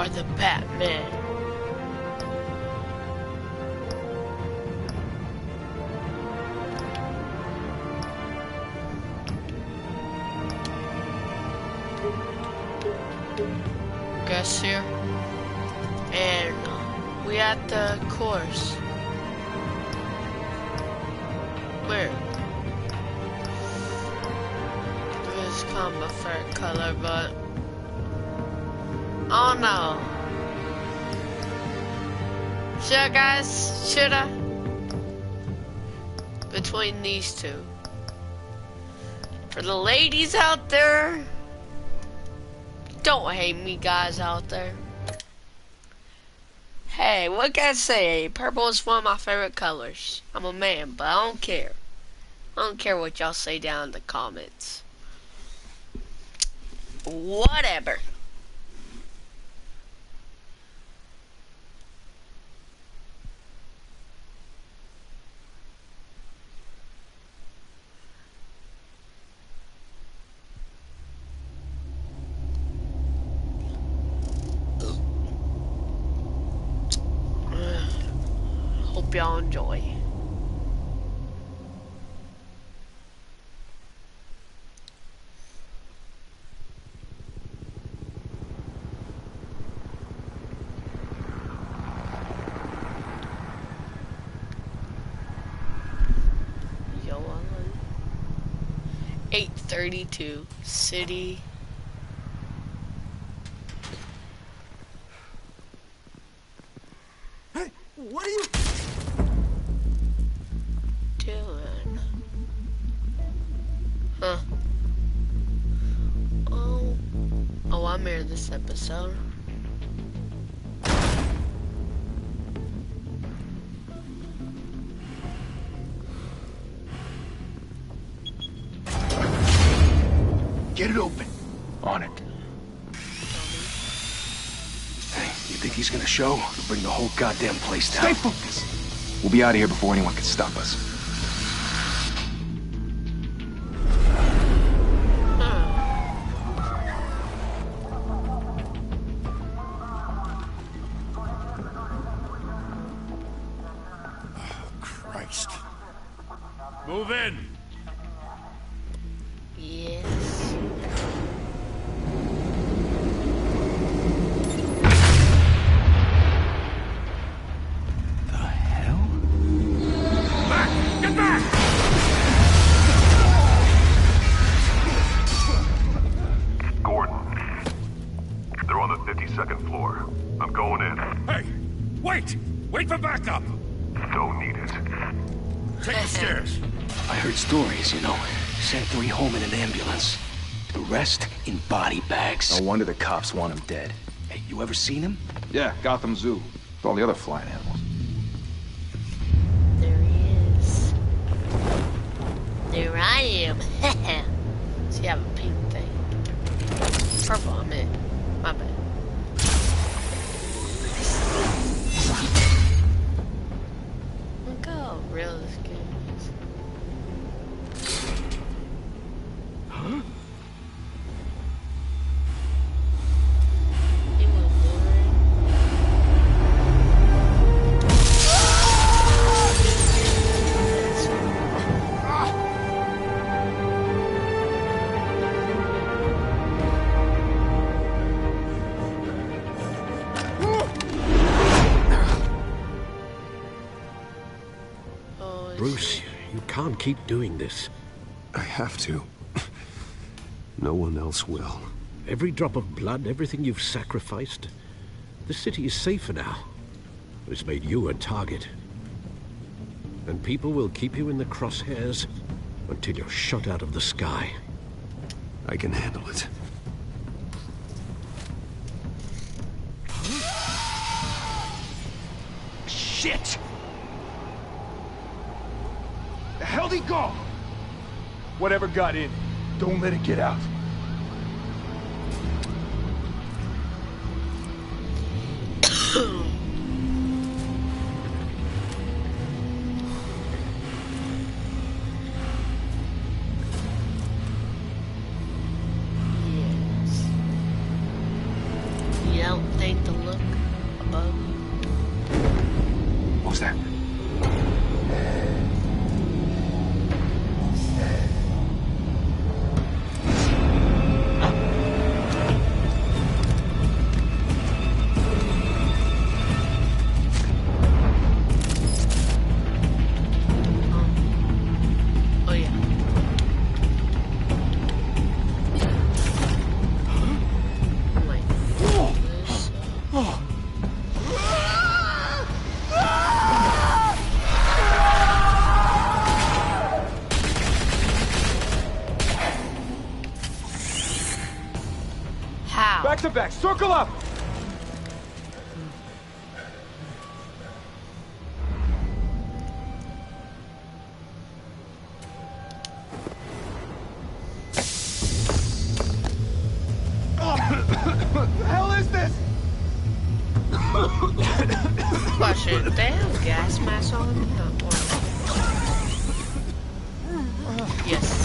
are the Batman. Guess here. And we at the course. Where? This is kind of my favorite color, but oh no. Should I, guys? Should I? Between these two. For the ladies out there, don't hate me, guys out there. Hey, what can I say? Purple is one of my favorite colors. I'm a man, but I don't care. I don't care what y'all say down in the comments. Whatever. Hope y'all enjoy. Yo, 832 City. Hey, what are you doing? Huh? Oh, I'm here this episode. Get it open. On it. Hey, you think he's gonna show? He'll bring the whole goddamn place down. Stay focused. We'll be out of here before anyone can stop us. Christ. Move in. Yes. The hell? Back! Get back! Gordon. They're on the 52nd floor. I'm going in. Hey! Wait! Wait for backup! Don't need it. Take the stairs. I heard stories, you know. Sent 3 home in an ambulance. The rest in body bags. No wonder the cops want him dead. Hey, you ever seen him? Yeah, Gotham Zoo. With all the other flying animals. There he is. There I am. See, I have a pink thing. Purple, I meant. My bad. Look how real this game is. Huh? He was Bruce, you can't keep doing this. I have to. No one else will. Every drop of blood, everything you've sacrificed. The city is safer now. It's made you a target. And people will keep you in the crosshairs until you're shot out of the sky. I can handle it. Shit! The hell'd he go? Whatever got in, don't let it get out. Yes. You don't think the Back to back. Circle up! Watch it. Damn, gas mask on. Yes.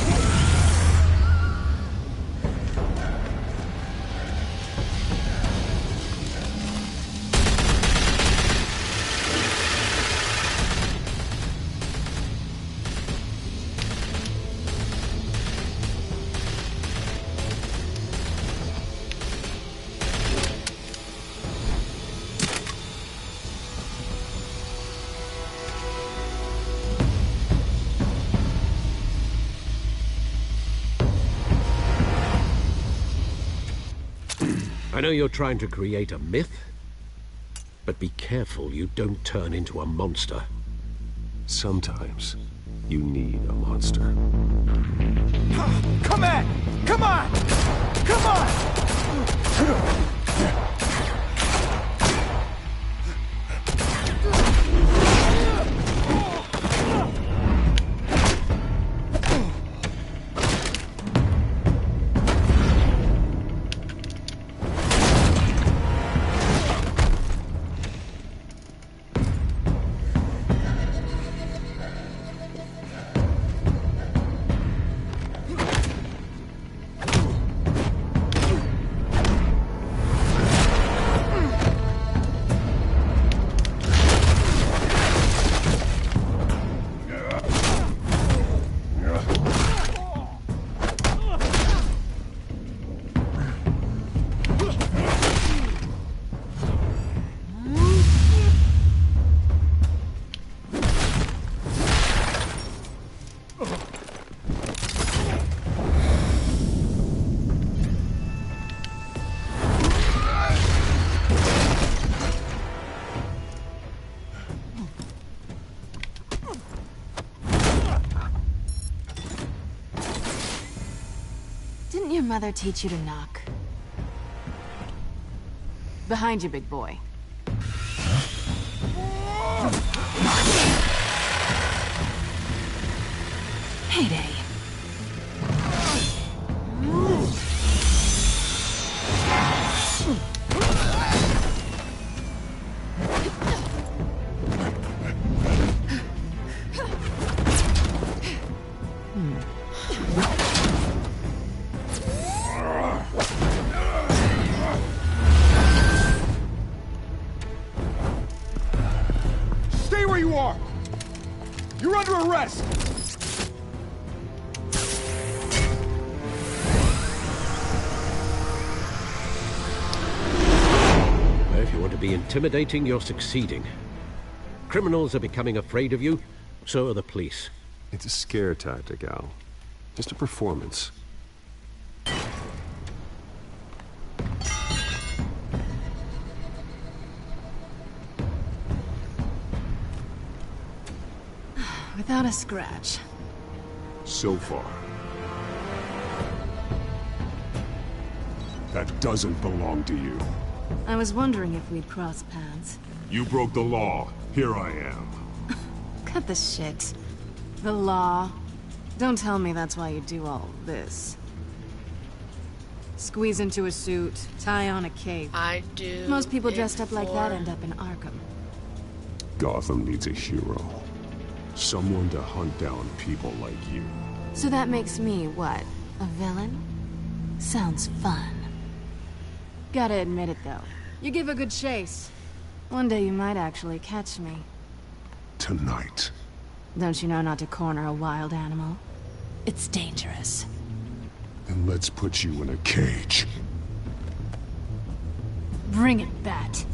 I know you're trying to create a myth, but be careful you don't turn into a monster. Sometimes you need a monster. Come on! Come on! Come on! Didn't your mother teach you to knock? Behind you, big boy. Heyday. Stay where you are! You're under arrest! If you want to be intimidating, you're succeeding. Criminals are becoming afraid of you, so are the police. It's a scare tactic, Al. Just a performance. Without a scratch. So far. That doesn't belong to you. I was wondering if we'd cross paths. You broke the law. Here I am. Cut the shit. The law. Don't tell me that's why you do all this. Squeeze into a suit, tie on a cape. I do. Most people dressed up like that for- end up in Arkham. Gotham needs a hero. Someone to hunt down people like you. So that makes me, what, a villain? Sounds fun. Gotta admit it, though. You give a good chase. One day you might actually catch me. Tonight. Don't you know not to corner a wild animal? It's dangerous. Then let's put you in a cage. Bring it, Bat.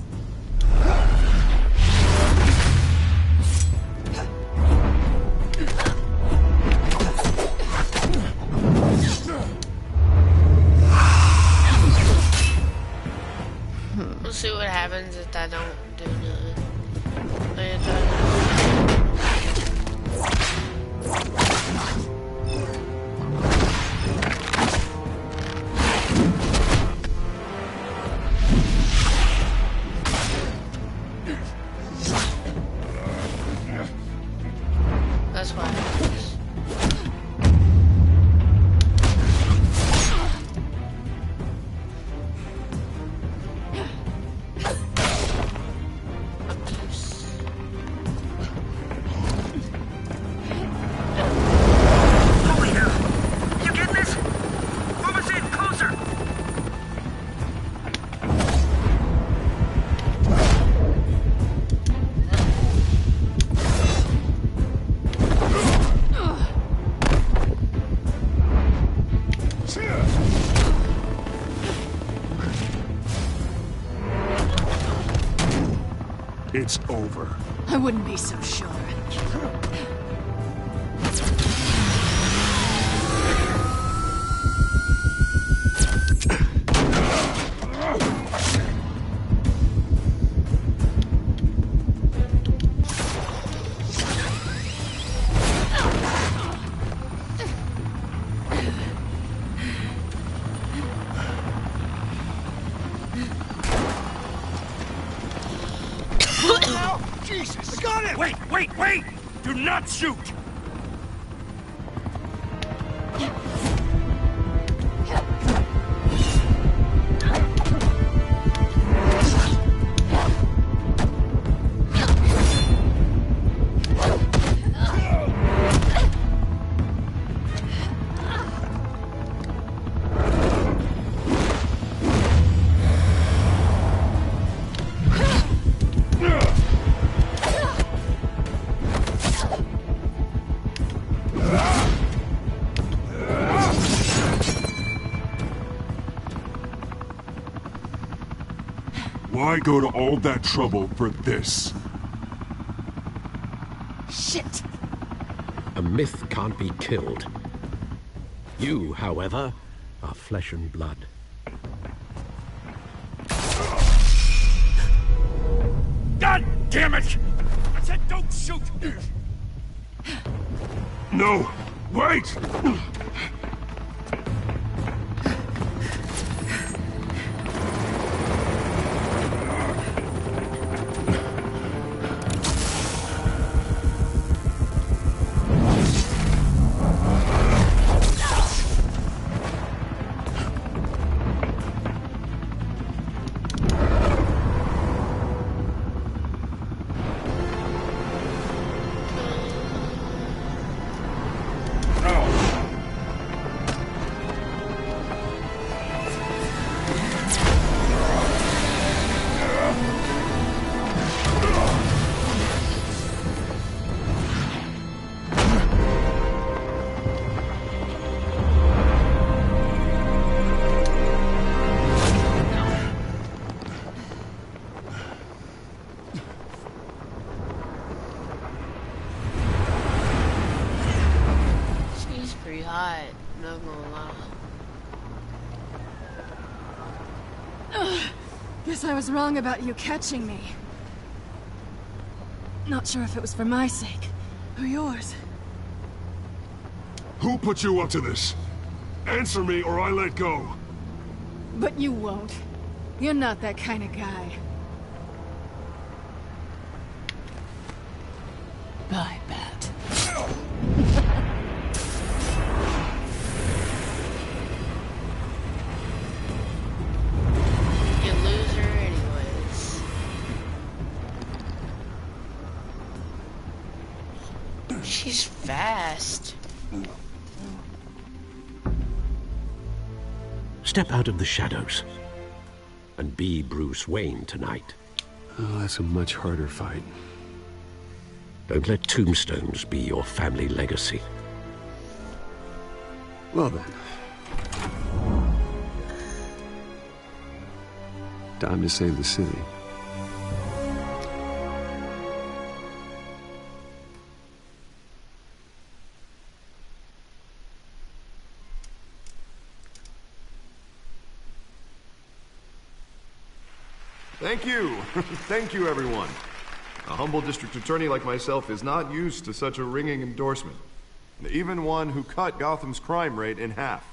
We'll see what happens if I don't do nothing. It's over. I wouldn't be so sure. Jesus! I got it! Wait! Do not shoot! Why go to all that trouble for this? Shit! A myth can't be killed. You, however, are flesh and blood. God damn it! I said don't shoot! No! Wait! She's pretty hot, not gonna lie. Guess I was wrong about you catching me. Not sure if it was for my sake, or yours. Who put you up to this? Answer me or I let go. But you won't. You're not that kind of guy. Bye, Bat. You loser anyways. She's fast. Step out of the shadows and be Bruce Wayne tonight. Oh, that's a much harder fight. Don't let tombstones be your family legacy. Well then. Time to save the city. Thank you. Thank you, everyone. A humble district attorney like myself is not used to such a ringing endorsement. Even one who cut Gotham's crime rate in half.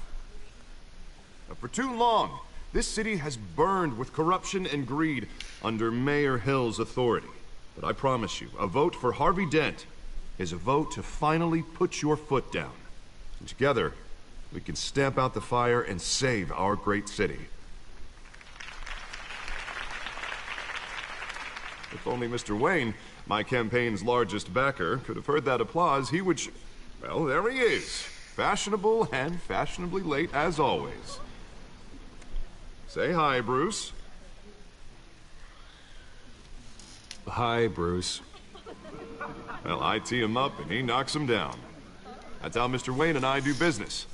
For too long, this city has burned with corruption and greed under Mayor Hill's authority. But I promise you, a vote for Harvey Dent is a vote to finally put your foot down. And together, we can stamp out the fire and save our great city. If only Mr. Wayne, my campaign's largest backer, could have heard that applause, he would well, there he is. Fashionable and fashionably late as always. Say hi, Bruce. Hi, Bruce. Well, I tee him up and he knocks him down. That's how Mr. Wayne and I do business.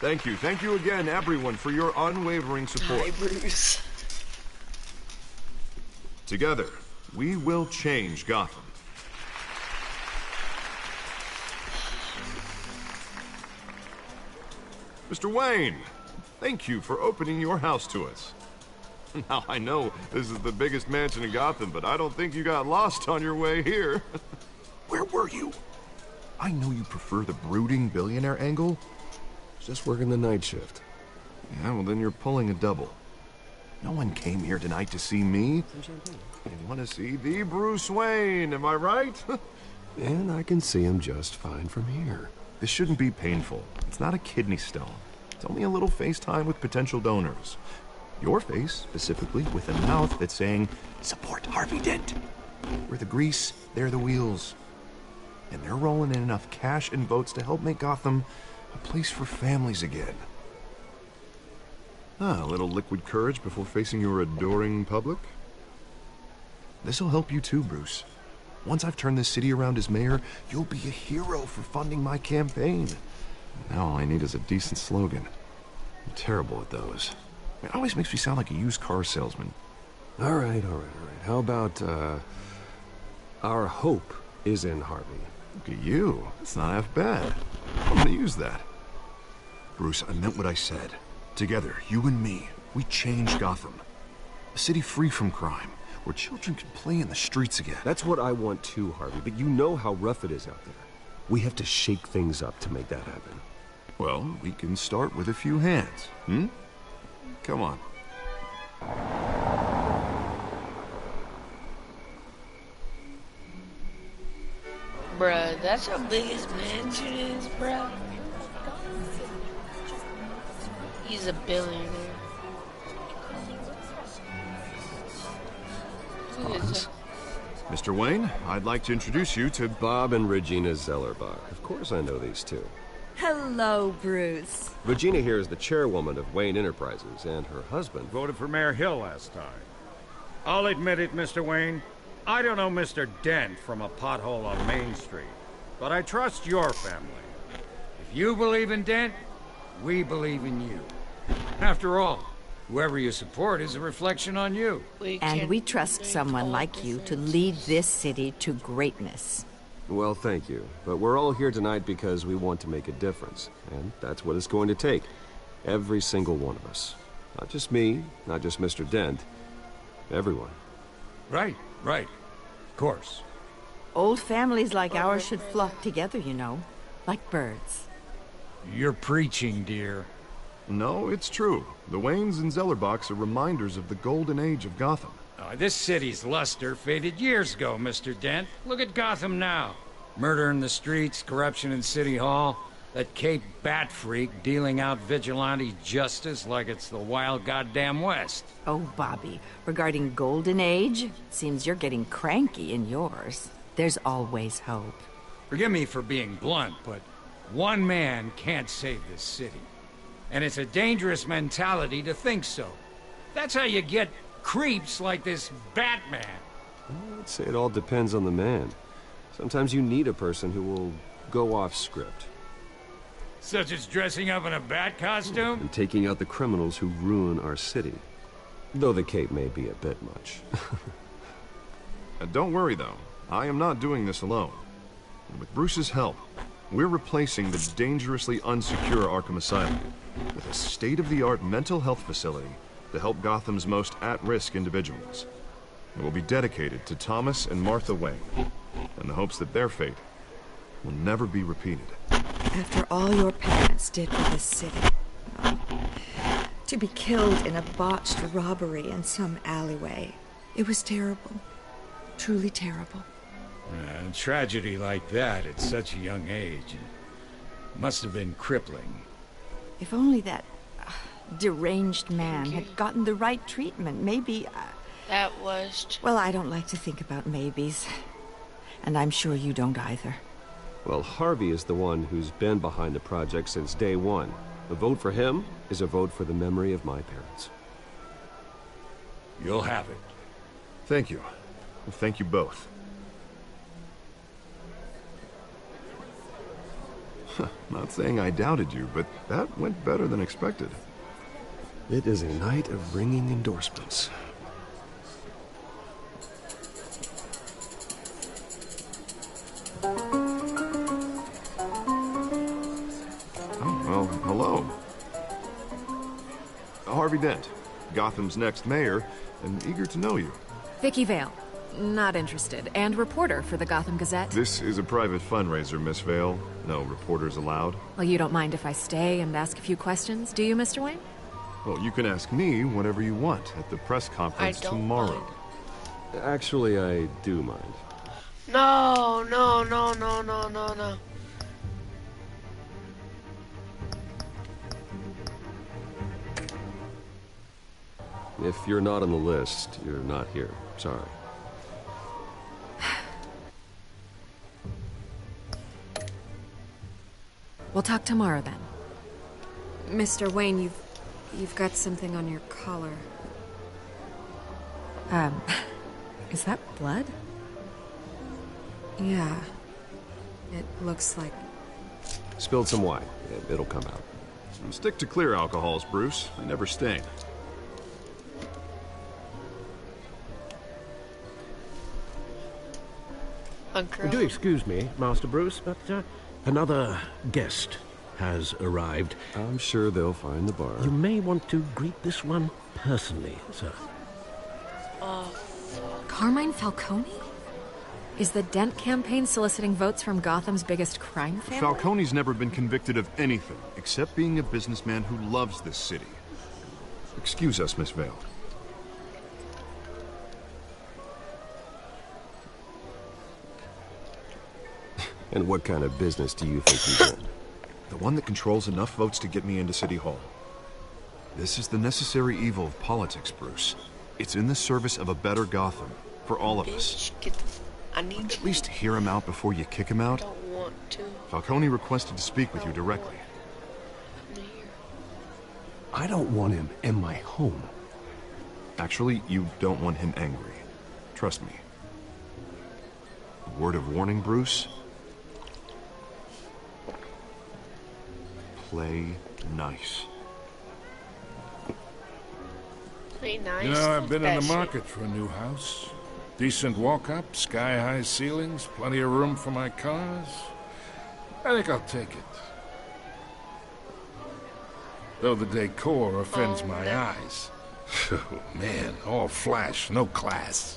Thank you again, everyone, for your unwavering support. Hi, Bruce. Together, We will change Gotham. Mr. Wayne, thank you for opening your house to us. Now, I know this is the biggest mansion in Gotham, but I don't think you got lost on your way here. Where were you? I know you prefer the brooding billionaire angle. Just working the night shift. Yeah, well then you're pulling a double. No one came here tonight to see me. They want to see the Bruce Wayne, am I right? And I can see him just fine from here. This shouldn't be painful. It's not a kidney stone. It's only a little FaceTime with potential donors. Your face, specifically, with a mouth that's saying, support Harvey Dent. We're the grease, they're the wheels. And they're rolling in enough cash and votes to help make Gotham a place for families again. A little liquid courage before facing your adoring public. This'll help you too, Bruce. Once I've turned this city around as mayor, you'll be a hero for funding my campaign. Now all I need is a decent slogan. I'm terrible at those. It always makes me sound like a used car salesman. All right. How about, our hope is in Harvey? Look at you. It's not half bad. I'm gonna use that. Bruce, I meant what I said. Together, you and me, we change Gotham. A city free from crime, where children can play in the streets again. That's what I want too, Harvey, but you know how rough it is out there. We have to shake things up to make that happen. Well, we can start with a few hands, hmm? Come on. Bruh, that's how big his mansion is, bruh. He's a billionaire. Who is that? Mr. Wayne, I'd like to introduce you to Bob and Regina Zellerbach. Of course I know these two. Hello, Bruce. Regina here is the chairwoman of Wayne Enterprises, and her husband voted for Mayor Hill last time. I'll admit it, Mr. Wayne. I don't know Mr. Dent from a pothole on Main Street, but I trust your family. If you believe in Dent, we believe in you. After all, whoever you support is a reflection on you. And we trust someone like you to lead this city to greatness. Well, thank you. But we're all here tonight because we want to make a difference. And that's what it's going to take. Every single one of us. Not just me, not just Mr. Dent. Everyone. Right. Of course. Old families like ours should flock together, you know. Like birds. You're preaching, dear. No, it's true. The Waynes and Zellerbachs are reminders of the golden age of Gotham. This city's luster faded years ago, Mr. Dent. Look at Gotham now. Murder in the streets, corruption in City Hall, that Cape Bat freak dealing out vigilante justice like it's the wild goddamn West. Oh, Bobby, regarding Golden Age, seems you're getting cranky in yours. There's always hope. Forgive me for being blunt, but one man can't save this city. And it's a dangerous mentality to think so. That's how you get creeps like this Batman. I'd say it all depends on the man. Sometimes you need a person who will go off script. Such as dressing up in a bat costume? And taking out the criminals who ruin our city. Though the cape may be a bit much. Don't worry, though. I am not doing this alone. And with Bruce's help, we're replacing the dangerously unsecure Arkham Asylum with a state-of-the-art mental health facility to help Gotham's most at-risk individuals. It will be dedicated to Thomas and Martha Wayne, in the hopes that their fate will never be repeated. After all your parents did for this city, to be killed in a botched robbery in some alleyway, it was terrible. Truly terrible. A tragedy like that at such a young age must have been crippling. If only that deranged man had gotten the right treatment, maybe... That was... Well, I don't like to think about maybes. And I'm sure you don't either. Well, Harvey is the one who's been behind the project since day one. A vote for him is a vote for the memory of my parents. You'll have it. Thank you. Thank you both. Not saying I doubted you, but that went better than expected. It is a night of ringing endorsements. Oh, well, hello. Harvey Dent, Gotham's next mayor, and eager to know you. Vicky Vale. Not interested. And reporter for the Gotham Gazette. This is a private fundraiser, Miss Vale. No reporters allowed. Well, you don't mind if I stay and ask a few questions, do you, Mr. Wayne? Well, you can ask me whatever you want at the press conference tomorrow. Mind. Actually, I do mind. No. If you're not on the list, you're not here. Sorry. We'll talk tomorrow then. Mr. Wayne, you've got something on your collar. Is that blood? Yeah. It looks like... Spilled some wine. It'll come out. Stick to clear alcohols, Bruce. They never stain. Do excuse me, Master Bruce, but another guest has arrived. I'm sure they'll find the bar. You may want to greet this one personally, sir. Carmine Falcone? Is the Dent campaign soliciting votes from Gotham's biggest crime family? Falcone's never been convicted of anything, except being a businessman who loves this city. Excuse us, Miss Vale. And what kind of business do you think you're in? The one that controls enough votes to get me into City Hall. This is the necessary evil of politics, Bruce. It's in the service of a better Gotham, for all of us. I need At least hear him out before you kick him out. I don't want to. Falcone requested to speak with you directly. I don't want him in my home. Actually, you don't want him angry. Trust me. A word of warning, Bruce. Play nice. Play nice. You know, I've been in the That shit. market for a new house. Decent walk-up, sky-high ceilings, plenty of room for my cars. I think I'll take it. Though the decor offends my eyes. Oh, man, all flash, no class.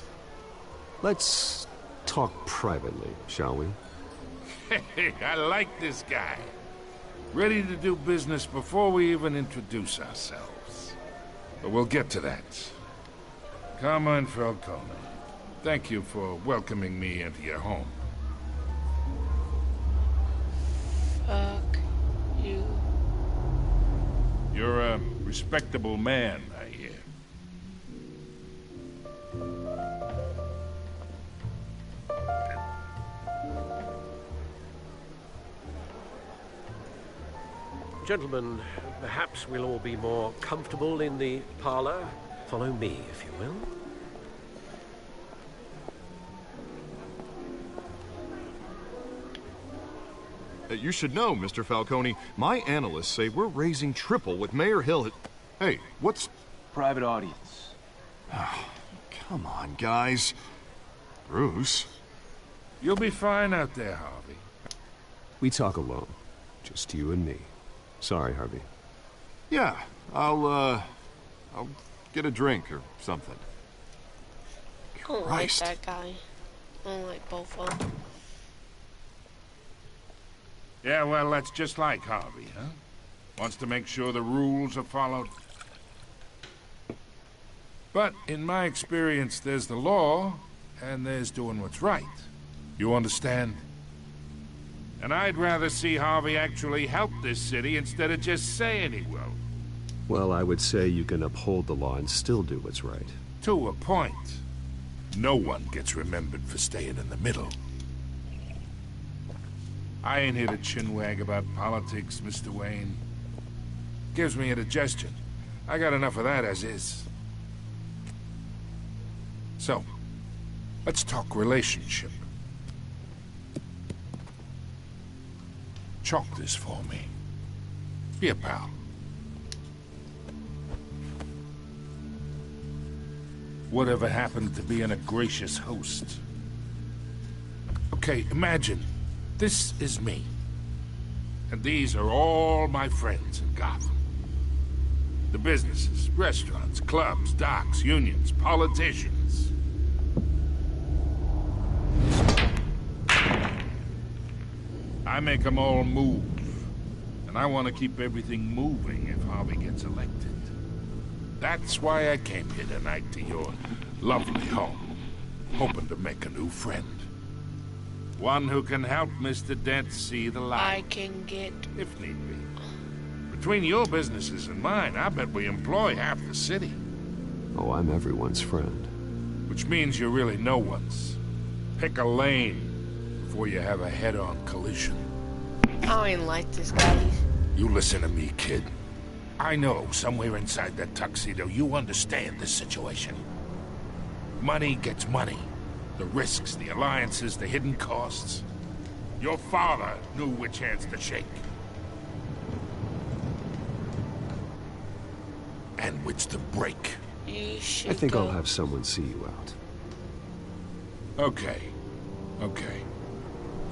Let's talk privately, shall we? Hey, I like this guy. Ready to do business before we even introduce ourselves. But we'll get to that. Carmine Falcone, thank you for welcoming me into your home. Fuck you. You're a respectable man, I hear. Gentlemen, perhaps we'll all be more comfortable in the parlor. Follow me, if you will. You should know, Mr. Falcone, my analysts say we're raising triple with Mayor Hill. Hey, what's... Private audience. Come on, guys. Bruce? You'll be fine out there, Harvey. We talk alone. Just you and me. Sorry, Harvey. Yeah, I'll get a drink or something. I don't Christ. like that guy. I don't like both of them. Yeah, well, that's just like Harvey, huh? Wants to make sure the rules are followed. But in my experience, there's the law, and there's doing what's right. You understand? And I'd rather see Harvey actually help this city instead of just saying he will. Well, I would say you can uphold the law and still do what's right. To a point. No one gets remembered for staying in the middle. I ain't here to chinwag about politics, Mr. Wayne. Gives me indigestion. I got enough of that as is. So, let's talk relationship. Chalk this for me. Be a pal. Whatever happened to being a gracious host? Okay, imagine This is me. And these are all my friends in Gotham. The businesses, restaurants, clubs, docks, unions, politicians. I make them all move. And I want to keep everything moving if Harvey gets elected. That's why I came here tonight to your lovely home, hoping to make a new friend. One who can help Mr. Dent see the light. I can get... if need be. Between your businesses and mine, I bet we employ half the city. Oh, I'm everyone's friend. Which means you're really no one's. Pick a lane before you have a head-on collision. I don't even like this guy. You listen to me, kid. I know somewhere inside that tuxedo you understand this situation. Money gets money. The risks, the alliances, the hidden costs. Your father knew which hands to shake. And which to break. You should I think I'll have someone see you out. Okay. Okay.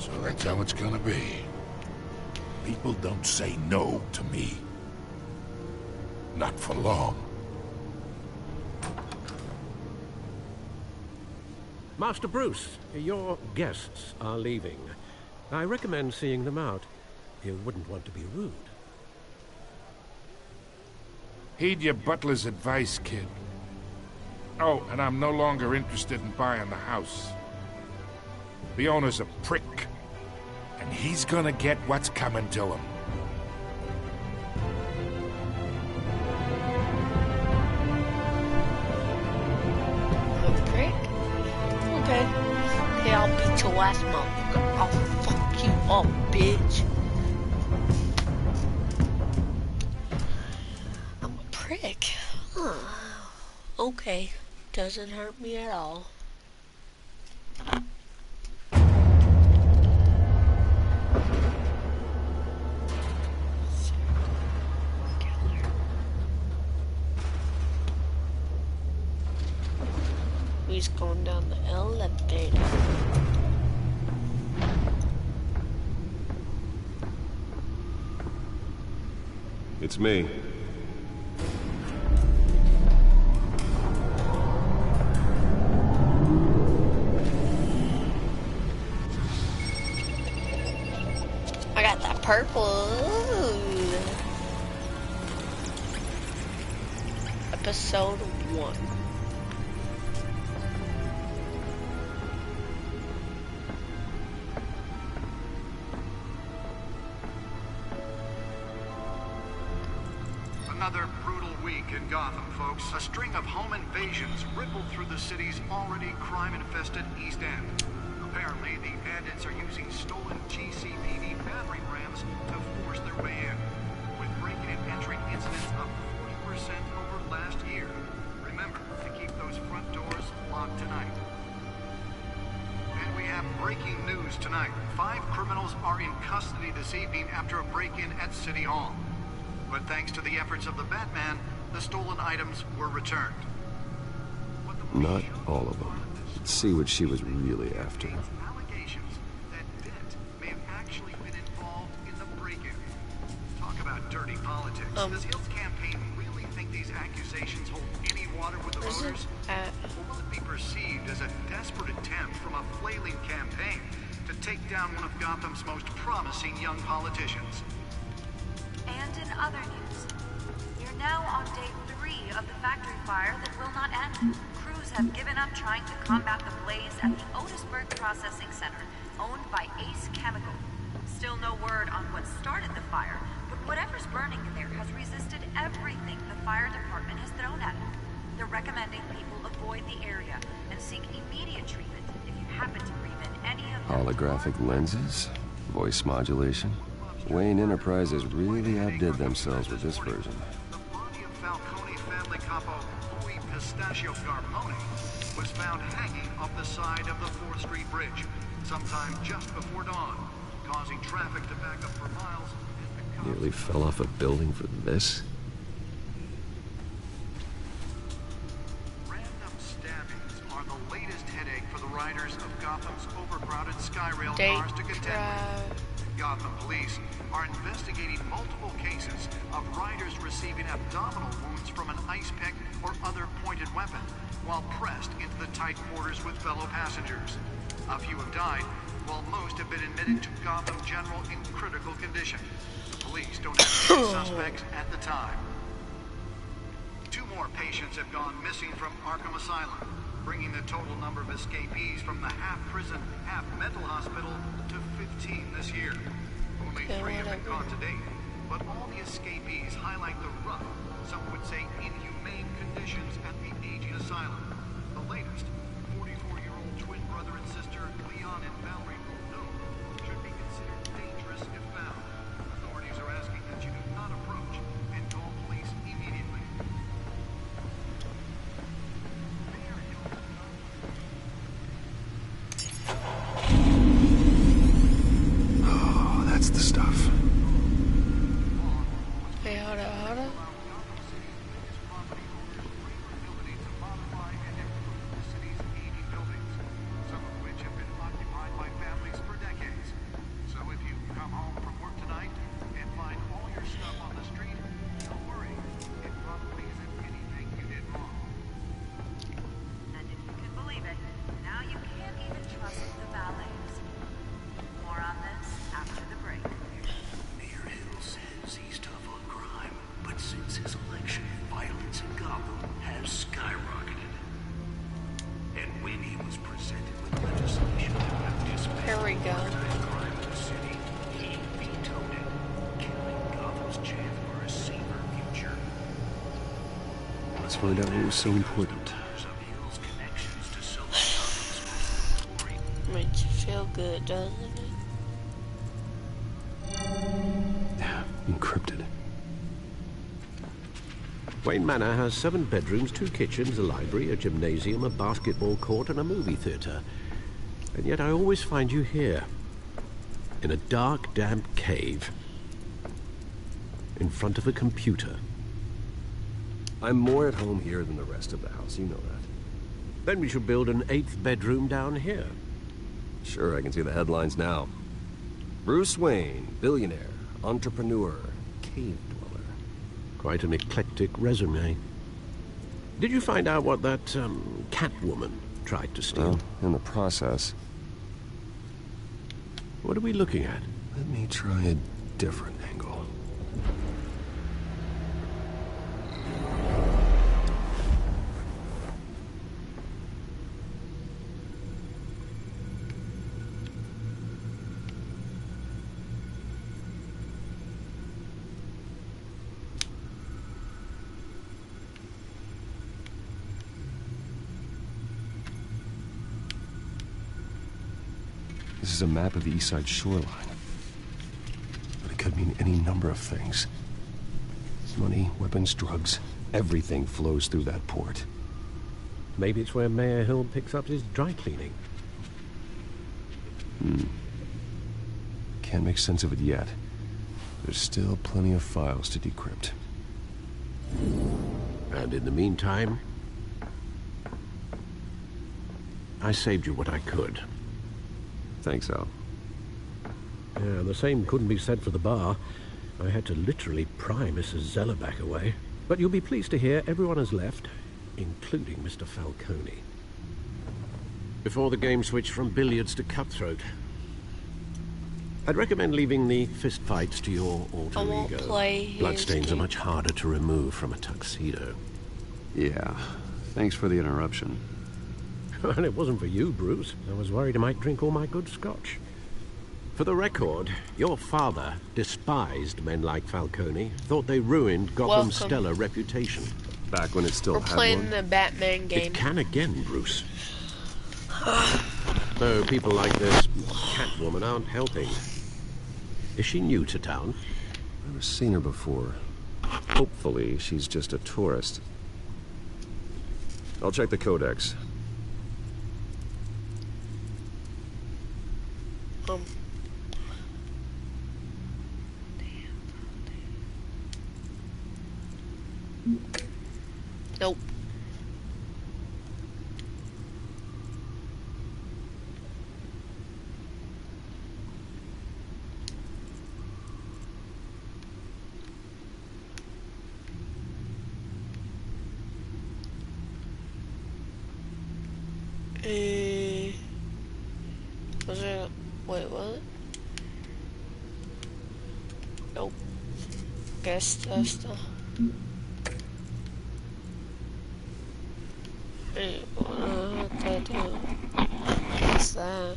So that's how it's gonna be. People don't say no to me. Not for long. Master Bruce, your guests are leaving. I recommend seeing them out. You wouldn't want to be rude. Heed your butler's advice, kid. Oh, and I'm no longer interested in buying the house. The owner's a prick. And he's gonna get what's coming to him. Prick? Okay. Hey, I'll beat your ass, motherfucker. I'll fuck you up, bitch. I'm a prick. Huh. Okay. Doesn't hurt me at all. He's going down the elevator. It's me. I got that purple. Ooh. Episode 1. Another brutal week in Gotham, folks. A string of home invasions rippled through the city's already crime-infested East End. Apparently, the bandits are using stolen GCPD battering rams to force their way in, with breaking and entering incidents up 40% over last year. Remember to keep those front doors locked tonight. And we have breaking news tonight. 5 criminals are in custody this evening after a break-in at City Hall. But thanks to the efforts of the Batman, the stolen items were returned. Not all of them. Let's see what she was really after. Allegations that Dent may have actually been involved in the break-in. Talk about dirty politics. Does Hill's campaign really think these accusations hold any water with the voters? Or will it be perceived as a desperate attempt from a flailing campaign to take down one of Gotham's most promising young politicians? And in other news, you're now on day 3 of the factory fire that will not end. Crews have given up trying to combat the blaze at the Otisburg Processing Center, owned by Ace Chemical. Still no word on what started the fire, but whatever's burning in there has resisted everything the fire department has thrown at it. They're recommending people avoid the area and seek immediate treatment if you happen to breathe in any of them. Holographic lenses? Voice modulation? Wayne Enterprises really outdid themselves with this version. The body of Falcone family capo Louis Pistachio Garpone was found hanging off the side of the 4th Street Bridge sometime just before dawn, causing traffic to back up for miles. Nearly fell off a building for this? Random stabbings are the latest headache for the riders of Gotham's overcrowded Skyrail Date cars to contend with. Gotham police are investigating multiple cases of riders receiving abdominal wounds from an ice pick or other pointed weapon while pressed into the tight quarters with fellow passengers. A few have died, while most have been admitted to Gotham General in critical condition. The police don't have any suspects at the time. 2 more patients have gone missing from Arkham Asylum, bringing the total number of escapees from the half-prison, half-mental hospital to 15 this year. Only 3 have been caught to date, but all the escapees highlight the rough, some would say inhumane conditions at the aging asylum. The latest, 44-year-old twin brother and sister Leon and Valerie Bourneau should be considered dangerous if found. Authorities are asking that you do not approach and call police immediately. Oh, that's the stuff. Hey, hold on. Here we go. Let's find out what was so important. Makes you feel good, doesn't it? Encrypted. Wayne Manor has 7 bedrooms, 2 kitchens, a library, a gymnasium, a basketball court, and a movie theater. And yet I always find you here, in a dark, damp cave, in front of a computer. I'm more at home here than the rest of the house, you know that. Then we should build an 8th bedroom down here. Sure, I can see the headlines now. Bruce Wayne, billionaire, entrepreneur, cave dweller. Quite an eclectic resume. Did you find out what that, Catwoman tried to steal? Well, in the process. What are we looking at? Let me try a different angle. This is a map of the East Side shoreline. But it could mean any number of things. Money, weapons, drugs, everything flows through that port. Maybe it's where Mayor Hill picks up his dry cleaning. Can't make sense of it yet. There's still plenty of files to decrypt. And in the meantime, I saved you what I could. Thanks, Al. Yeah, the same couldn't be said for the bar. I had to literally pry Mrs. Zellerback away. But you'll be pleased to hear everyone has left, including Mr. Falcone. Before the game switched from billiards to cutthroat. I'd recommend leaving the fistfights to your alter I won't ego. play his Bloodstains are game. much harder to remove from a tuxedo. Yeah, thanks for the interruption. And it wasn't for you, Bruce. I was worried I might drink all my good scotch. For the record, your father despised men like Falcone, thought they ruined Gotham's Welcome. stellar reputation. Back when it still We're had playing one. the Batman game. It can again, Bruce. Though people like this Catwoman aren't helping. Is she new to town? Never seen her before. Hopefully, she's just a tourist. I'll check the codex. Nope. Was it? Wait, what? Nope. Gas tester. Hey, what did I do? What's that?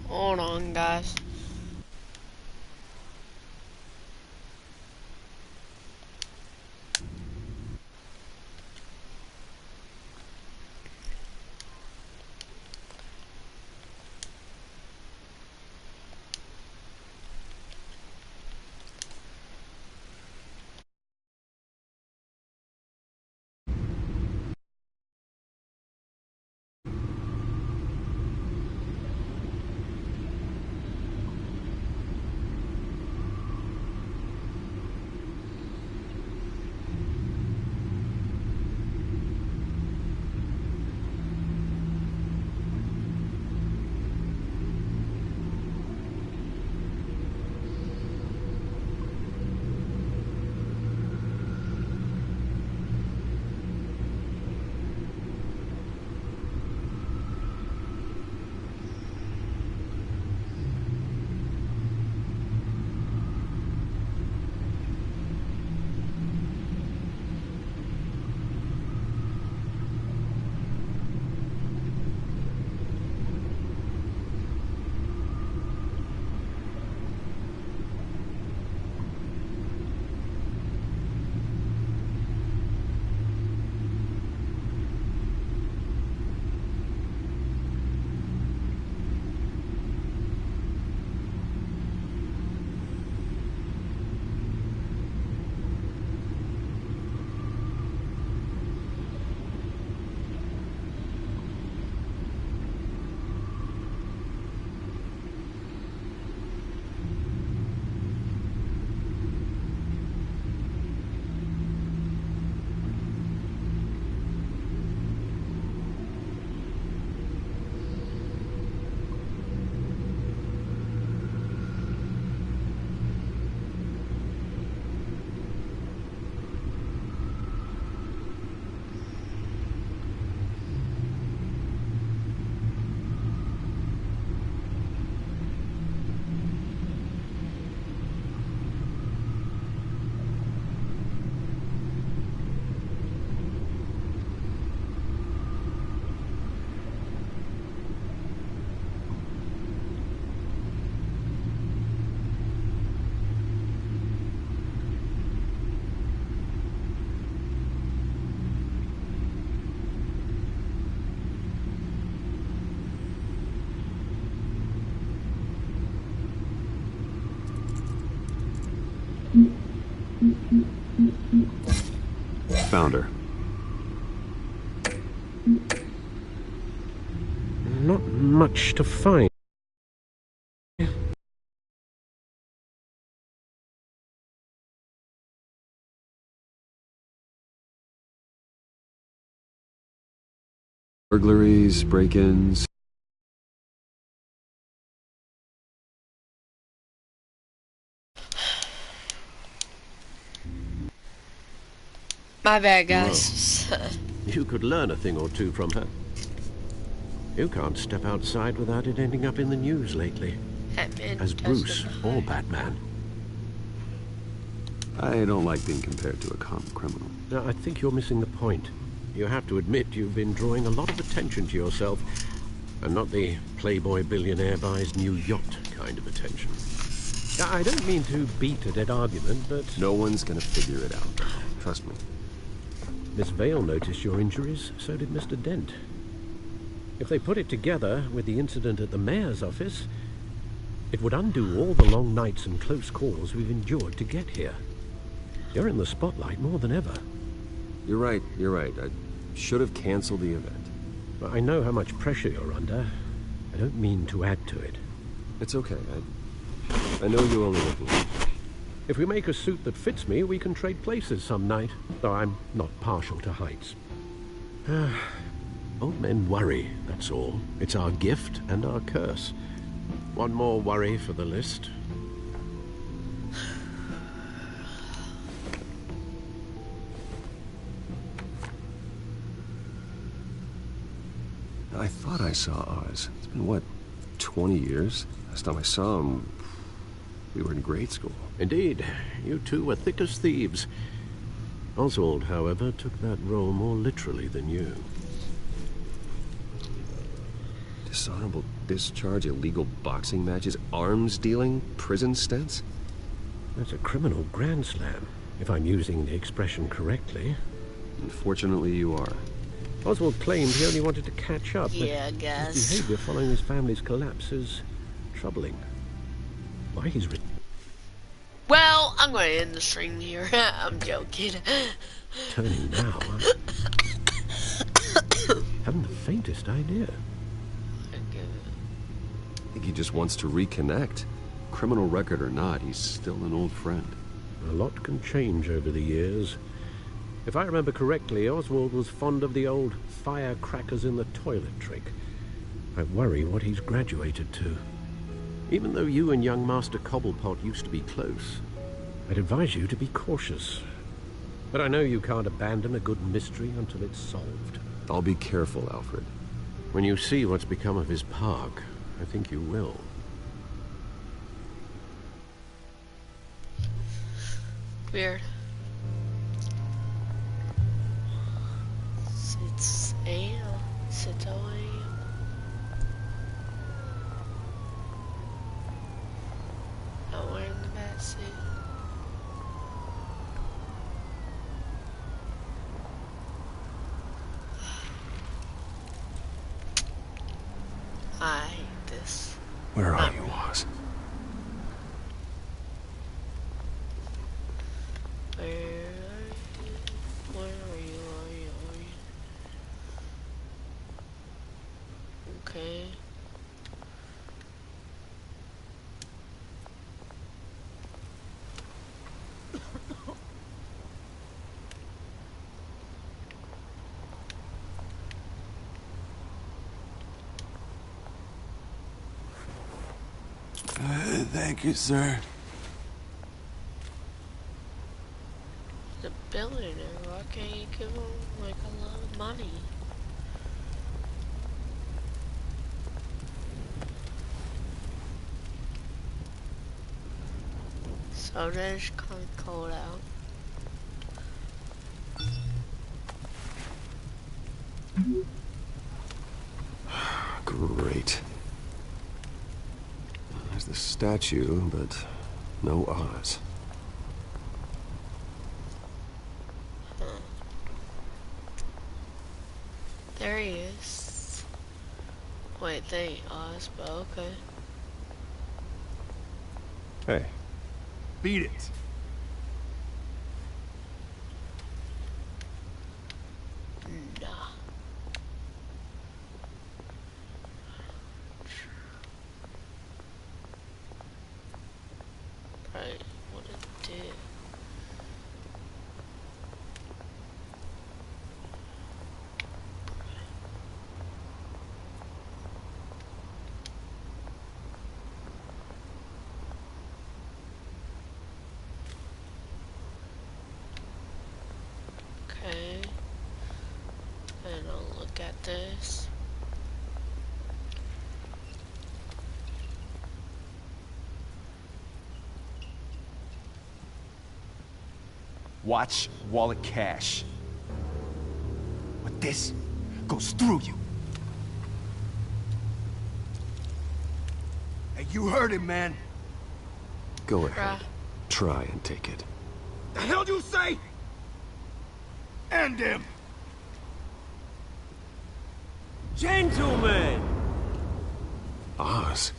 Hold on, guys. Found her. Not much to find. Burglaries, break-ins. My bad, guys. You could learn a thing or two from her. You can't step outside without it ending up in the news lately. As Bruce or Batman. I don't like being compared to a common criminal. Now, I think you're missing the point. You have to admit you've been drawing a lot of attention to yourself, and not the playboy billionaire buys new yacht kind of attention. I don't mean to beat a dead argument, but... No one's gonna figure it out. Trust me. Miss Vale noticed your injuries, so did Mr. Dent. If they put it together with the incident at the mayor's office, it would undo all the long nights and close calls we've endured to get here. You're in the spotlight more than ever. You're right, you're right. I should have canceled the event. But I know how much pressure you're under. I don't mean to add to it. It's okay. I know you only look good. If we make a suit that fits me, we can trade places some night. Though I'm not partial to heights. Old men worry, that's all. It's our gift and our curse. One more worry for the list. I thought I saw Oz. It's been, what, 20 years? Last time I saw him, we were in grade school. Indeed. You two were thick as thieves. Oswald, however, took that role more literally than you. Dishonorable discharge, illegal boxing matches, arms dealing, prison stints? That's a criminal grand slam, if I'm using the expression correctly. Unfortunately, you are. Oswald claimed he only wanted to catch up, yeah, I but guess. his behavior following his family's collapse is troubling. Why he's... Well, I'm going to end the stream here. I'm joking. Turning now, I haven't the faintest idea. I think he just wants to reconnect. Criminal record or not, he's still an old friend. A lot can change over the years. If I remember correctly, Oswald was fond of the old firecrackers in the toilet trick. I worry what he's graduated to. Even though you and young Master Cobblepot used to be close, I'd advise you to be cautious. But I know you can't abandon a good mystery until it's solved. I'll be careful, Alfred. When you see what's become of his park, I think you will. Weird. Not wearing the bat suit. I hate this. Where are you, Oz? Where are you? Where are you? Okay. Thank you, sir. The billionaire, why can't you give him like a lot of money? So it's kind of cold out. Great. There's the statue, but no Oz. There he is. Wait, they ain't Oz, but okay. Hey. Beat it. Nah. Right, what it did. Okay, and I'll look at this. Watch wallet cash. But this goes through you. Hey, you heard him, man. Go ahead. Try and take it. The hell do you say? End him. Gentlemen! Oz.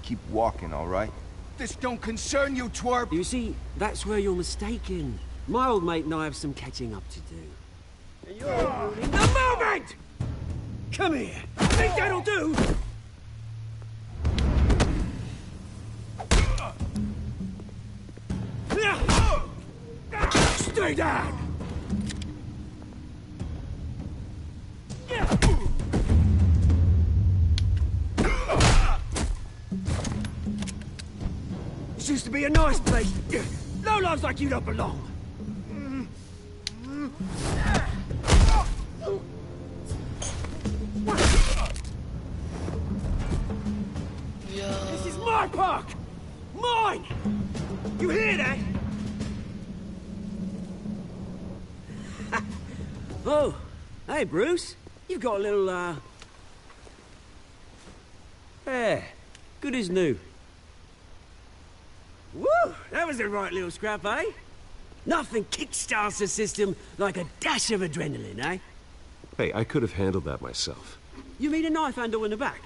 Keep walking, all right? This don't concern you, twerp. You see, that's where you're mistaken. My old mate and I have some catching up to do. You're ruining the moment! Come here. Think that'll do? Stay down! This used to be a nice place. No lives like you don't belong. This is my park! Mine! You hear that? Oh, hey, Bruce. You've got a little, Yeah, good as new. Woo! That was a right little scrap, eh? Nothing kickstarts the system like a dash of adrenaline, eh? Hey, I could have handled that myself. You mean a knife handle in the back?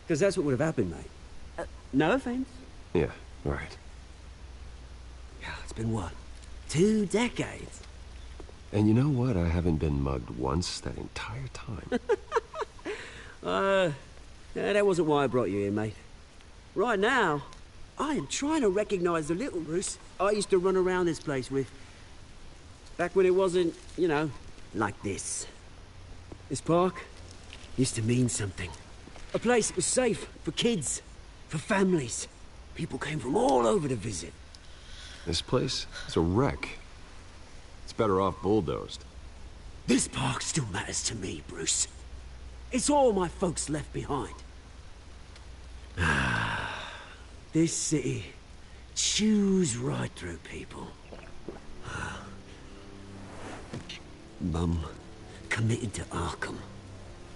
Because that's what would have happened, mate. No offense. Yeah, right. Yeah, it's been what? 2 decades? And you know what? I haven't been mugged once that entire time. Yeah, that wasn't why I brought you here, mate. Right now, I am trying to recognize the little Bruce I used to run around this place with. Back when it wasn't, you know, like this. This park used to mean something. A place that was safe for kids, for families. People came from all over to visit. This place is a wreck. It's better off bulldozed. This park still matters to me, Bruce. It's all my folks left behind. This city chews right through people. Mum committed to Arkham.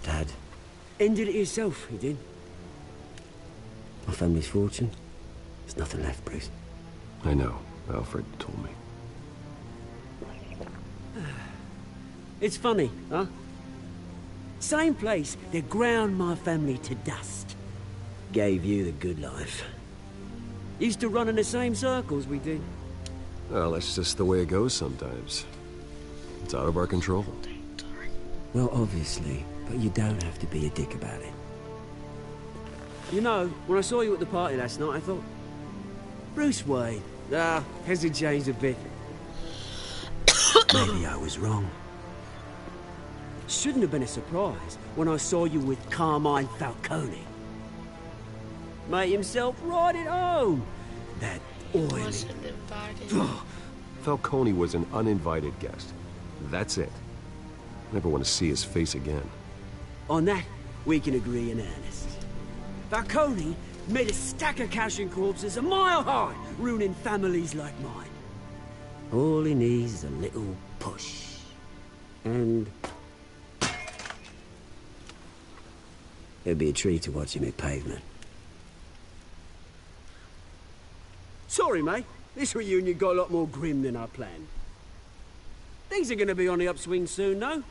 Dad ended it himself, he did. My family's fortune, there's nothing left, Bruce. I know. Alfred told me. It's funny, huh? Same place that ground my family to dust. Gave you the good life. Used to run in the same circles we did. Well, that's just the way it goes sometimes. It's out of our control. Well, obviously, but you don't have to be a dick about it. You know, when I saw you at the party last night, I thought, Bruce Wayne. Hasn't changed a bit. Maybe I was wrong. Shouldn't have been a surprise when I saw you with Carmine Falcone. Made himself right at home. That oily... Wasn't invited. Falcone was an uninvited guest. That's it. Never want to see his face again. On that, we can agree in earnest. Falcone made a stack of cash and corpses a mile high, ruining families like mine. All he needs is a little push. And... it'd be a treat to watch him hit pavement. Sorry, mate. This reunion got a lot more grim than I planned. Things are gonna be on the upswing soon, though.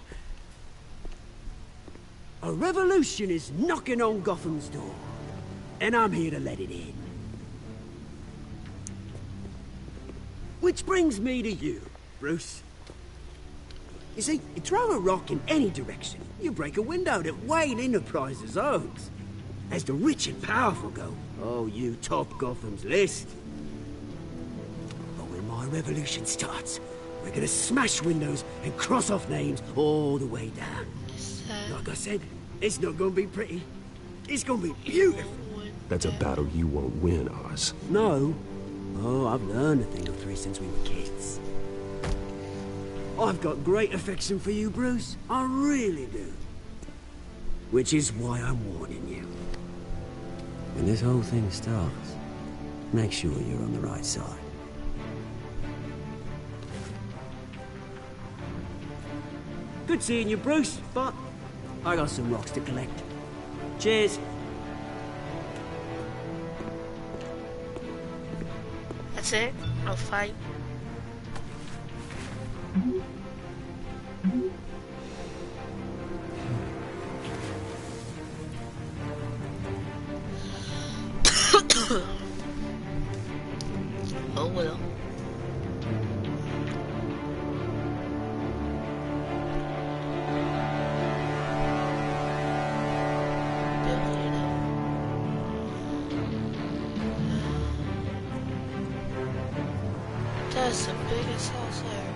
A revolution is knocking on Gotham's door. And I'm here to let it in. Which brings me to you, Bruce. You see, you throw a rock in any direction, you break a window that Wayne Enterprises owns. As the rich and powerful go, oh, you top Gotham's list. But when my revolution starts, we're gonna smash windows and cross off names all the way down. Like I said, it's not gonna be pretty. It's gonna be beautiful. That's a battle you won't win, Oz. No. Oh, I've learned a thing or three since we were kids. I've got great affection for you, Bruce. I really do. Which is why I'm warning you. When this whole thing starts, make sure you're on the right side. Good seeing you, Bruce, but I got some rocks to collect. Cheers. That's it? I'll fight. Oh well. That's the biggest house there.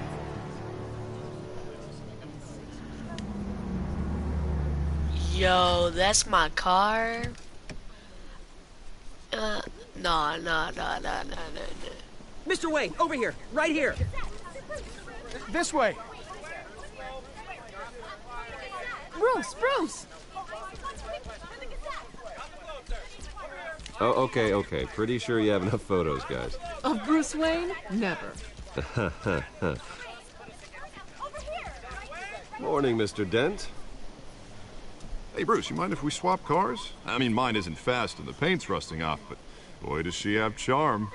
Yo, that's my car. No. Mr. Wayne, over here, right here. This way. Bruce! Oh, okay. Pretty sure you have enough photos, guys. Of Bruce Wayne? Never. Morning, Mr. Dent. Hey, Bruce, you mind if we swap cars? I mean, mine isn't fast and the paint's rusting off, but boy, does she have charm.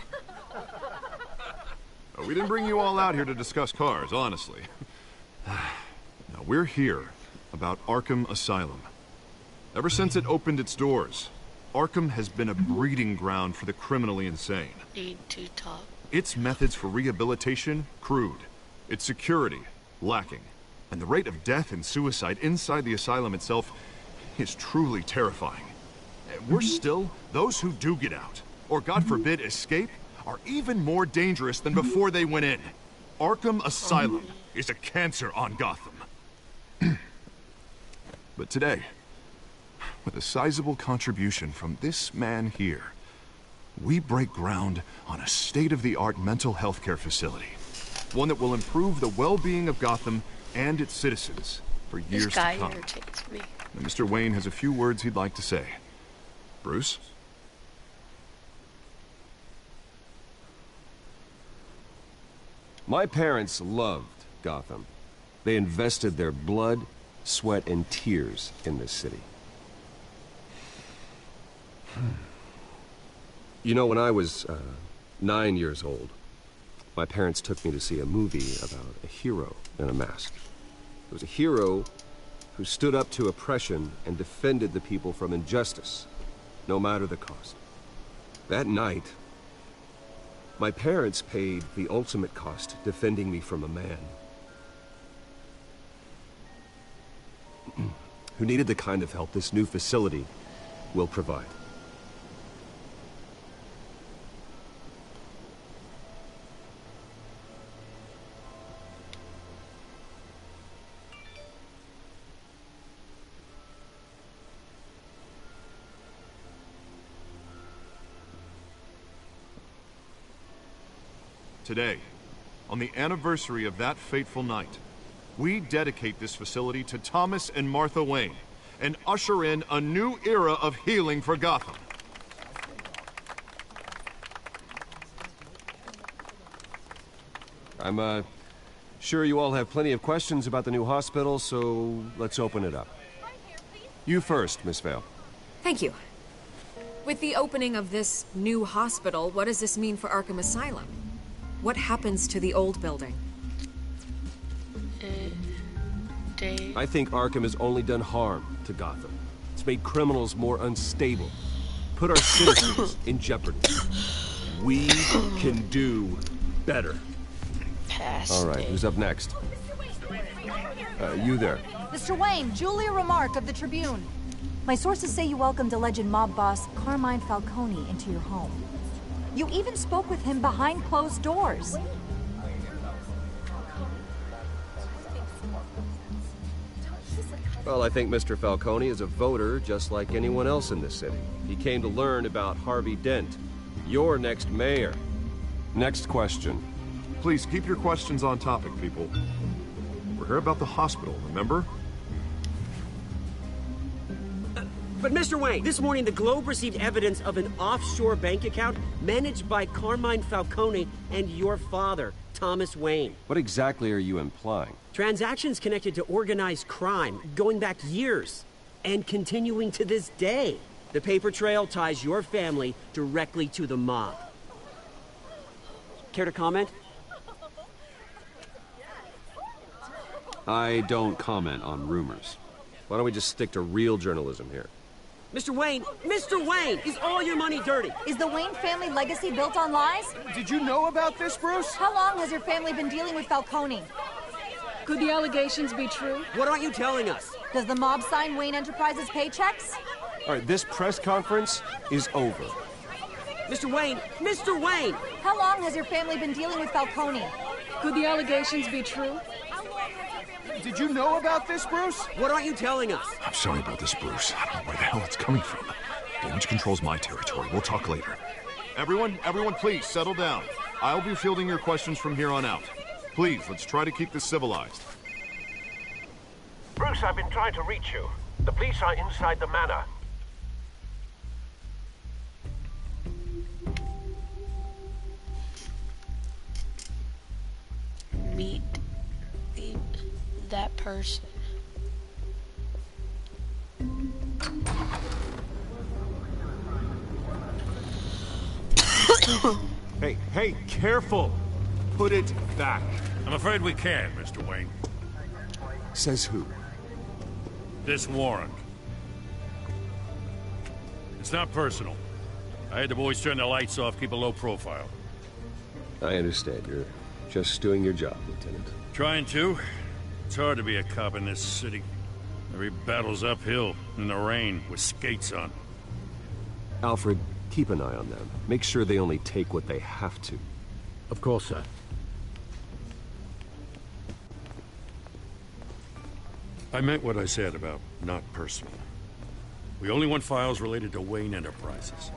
We didn't bring you all out here to discuss cars, honestly. Now, we're here about Arkham Asylum. Ever since it opened its doors, Arkham has been a breeding ground for the criminally insane. Need to talk. Its methods for rehabilitation, crude. Its security, lacking. And the rate of death and suicide inside the asylum itself is truly terrifying. Worse still, those who do get out, or God forbid escape, are even more dangerous than before they went in. Arkham Asylum is a cancer on Gotham. But today, with a sizable contribution from this man here, we break ground on a state-of-the-art mental health care facility. One that will improve the well-being of Gotham and its citizens for years to come. This guy irritates me. And Mr. Wayne has a few words he'd like to say. Bruce? My parents loved Gotham. They invested their blood, sweat, and tears in this city. You know, when I was 9 years old, my parents took me to see a movie about a hero in a mask. It was a hero who stood up to oppression and defended the people from injustice, no matter the cost. That night, my parents paid the ultimate cost defending me from a man who needed the kind of help this new facility will provide. Today, on the anniversary of that fateful night, we dedicate this facility to Thomas and Martha Wayne and usher in a new era of healing for Gotham. I'm sure you all have plenty of questions about the new hospital, so let's open it up. You first, Miss Vale. Thank you. With the opening of this new hospital, what does this mean for Arkham Asylum? What happens to the old building? I think Arkham has only done harm to Gotham. It's made criminals more unstable, put our citizens in jeopardy. We can do better. All right, who's up next? You there. Mr. Wayne, Julia Remark of the Tribune. My sources say you welcomed alleged mob boss Carmine Falcone into your home. You even spoke with him behind closed doors. Well, I think Mr. Falcone is a voter just like anyone else in this city. He came to learn about Harvey Dent, your next mayor. Next question. Please keep your questions on topic, people. We're here about the hospital, remember? But Mr. Wayne, this morning the Globe received evidence of an offshore bank account managed by Carmine Falcone and your father, Thomas Wayne. What exactly are you implying? Transactions connected to organized crime, going back years, and continuing to this day. The paper trail ties your family directly to the mob. Care to comment? I don't comment on rumors. Why don't we just stick to real journalism here? Mr. Wayne, is all your money dirty? Is the Wayne family legacy built on lies? Did you know about this, Bruce? How long has your family been dealing with Falcone? Could the allegations be true? What aren't you telling us? Does the mob sign Wayne Enterprises paychecks? All right, this press conference is over. Mr. Wayne! Mr. Wayne! How long has your family been dealing with Falcone? Could the allegations be true? Did you know about this, Bruce? What aren't you telling us? I'm sorry about this, Bruce. I don't know where the hell it's coming from. Damage control's my territory. We'll talk later. Everyone, please, settle down. I'll be fielding your questions from here on out. Please, let's try to keep this civilized. Bruce, I've been trying to reach you. The police are inside the manor. Meet that person. Hey, careful! Put it back. I'm afraid we can't, Mr. Wayne. Says who? This warrant. It's not personal. I had the boys turn the lights off, keep a low profile. I understand. You're just doing your job, Lieutenant. Trying to. It's hard to be a cop in this city. Every battle's uphill, in the rain, with skates on. Alfred, keep an eye on them. Make sure they only take what they have to. Of course, sir. I meant what I said about not personal. We only want files related to Wayne Enterprises.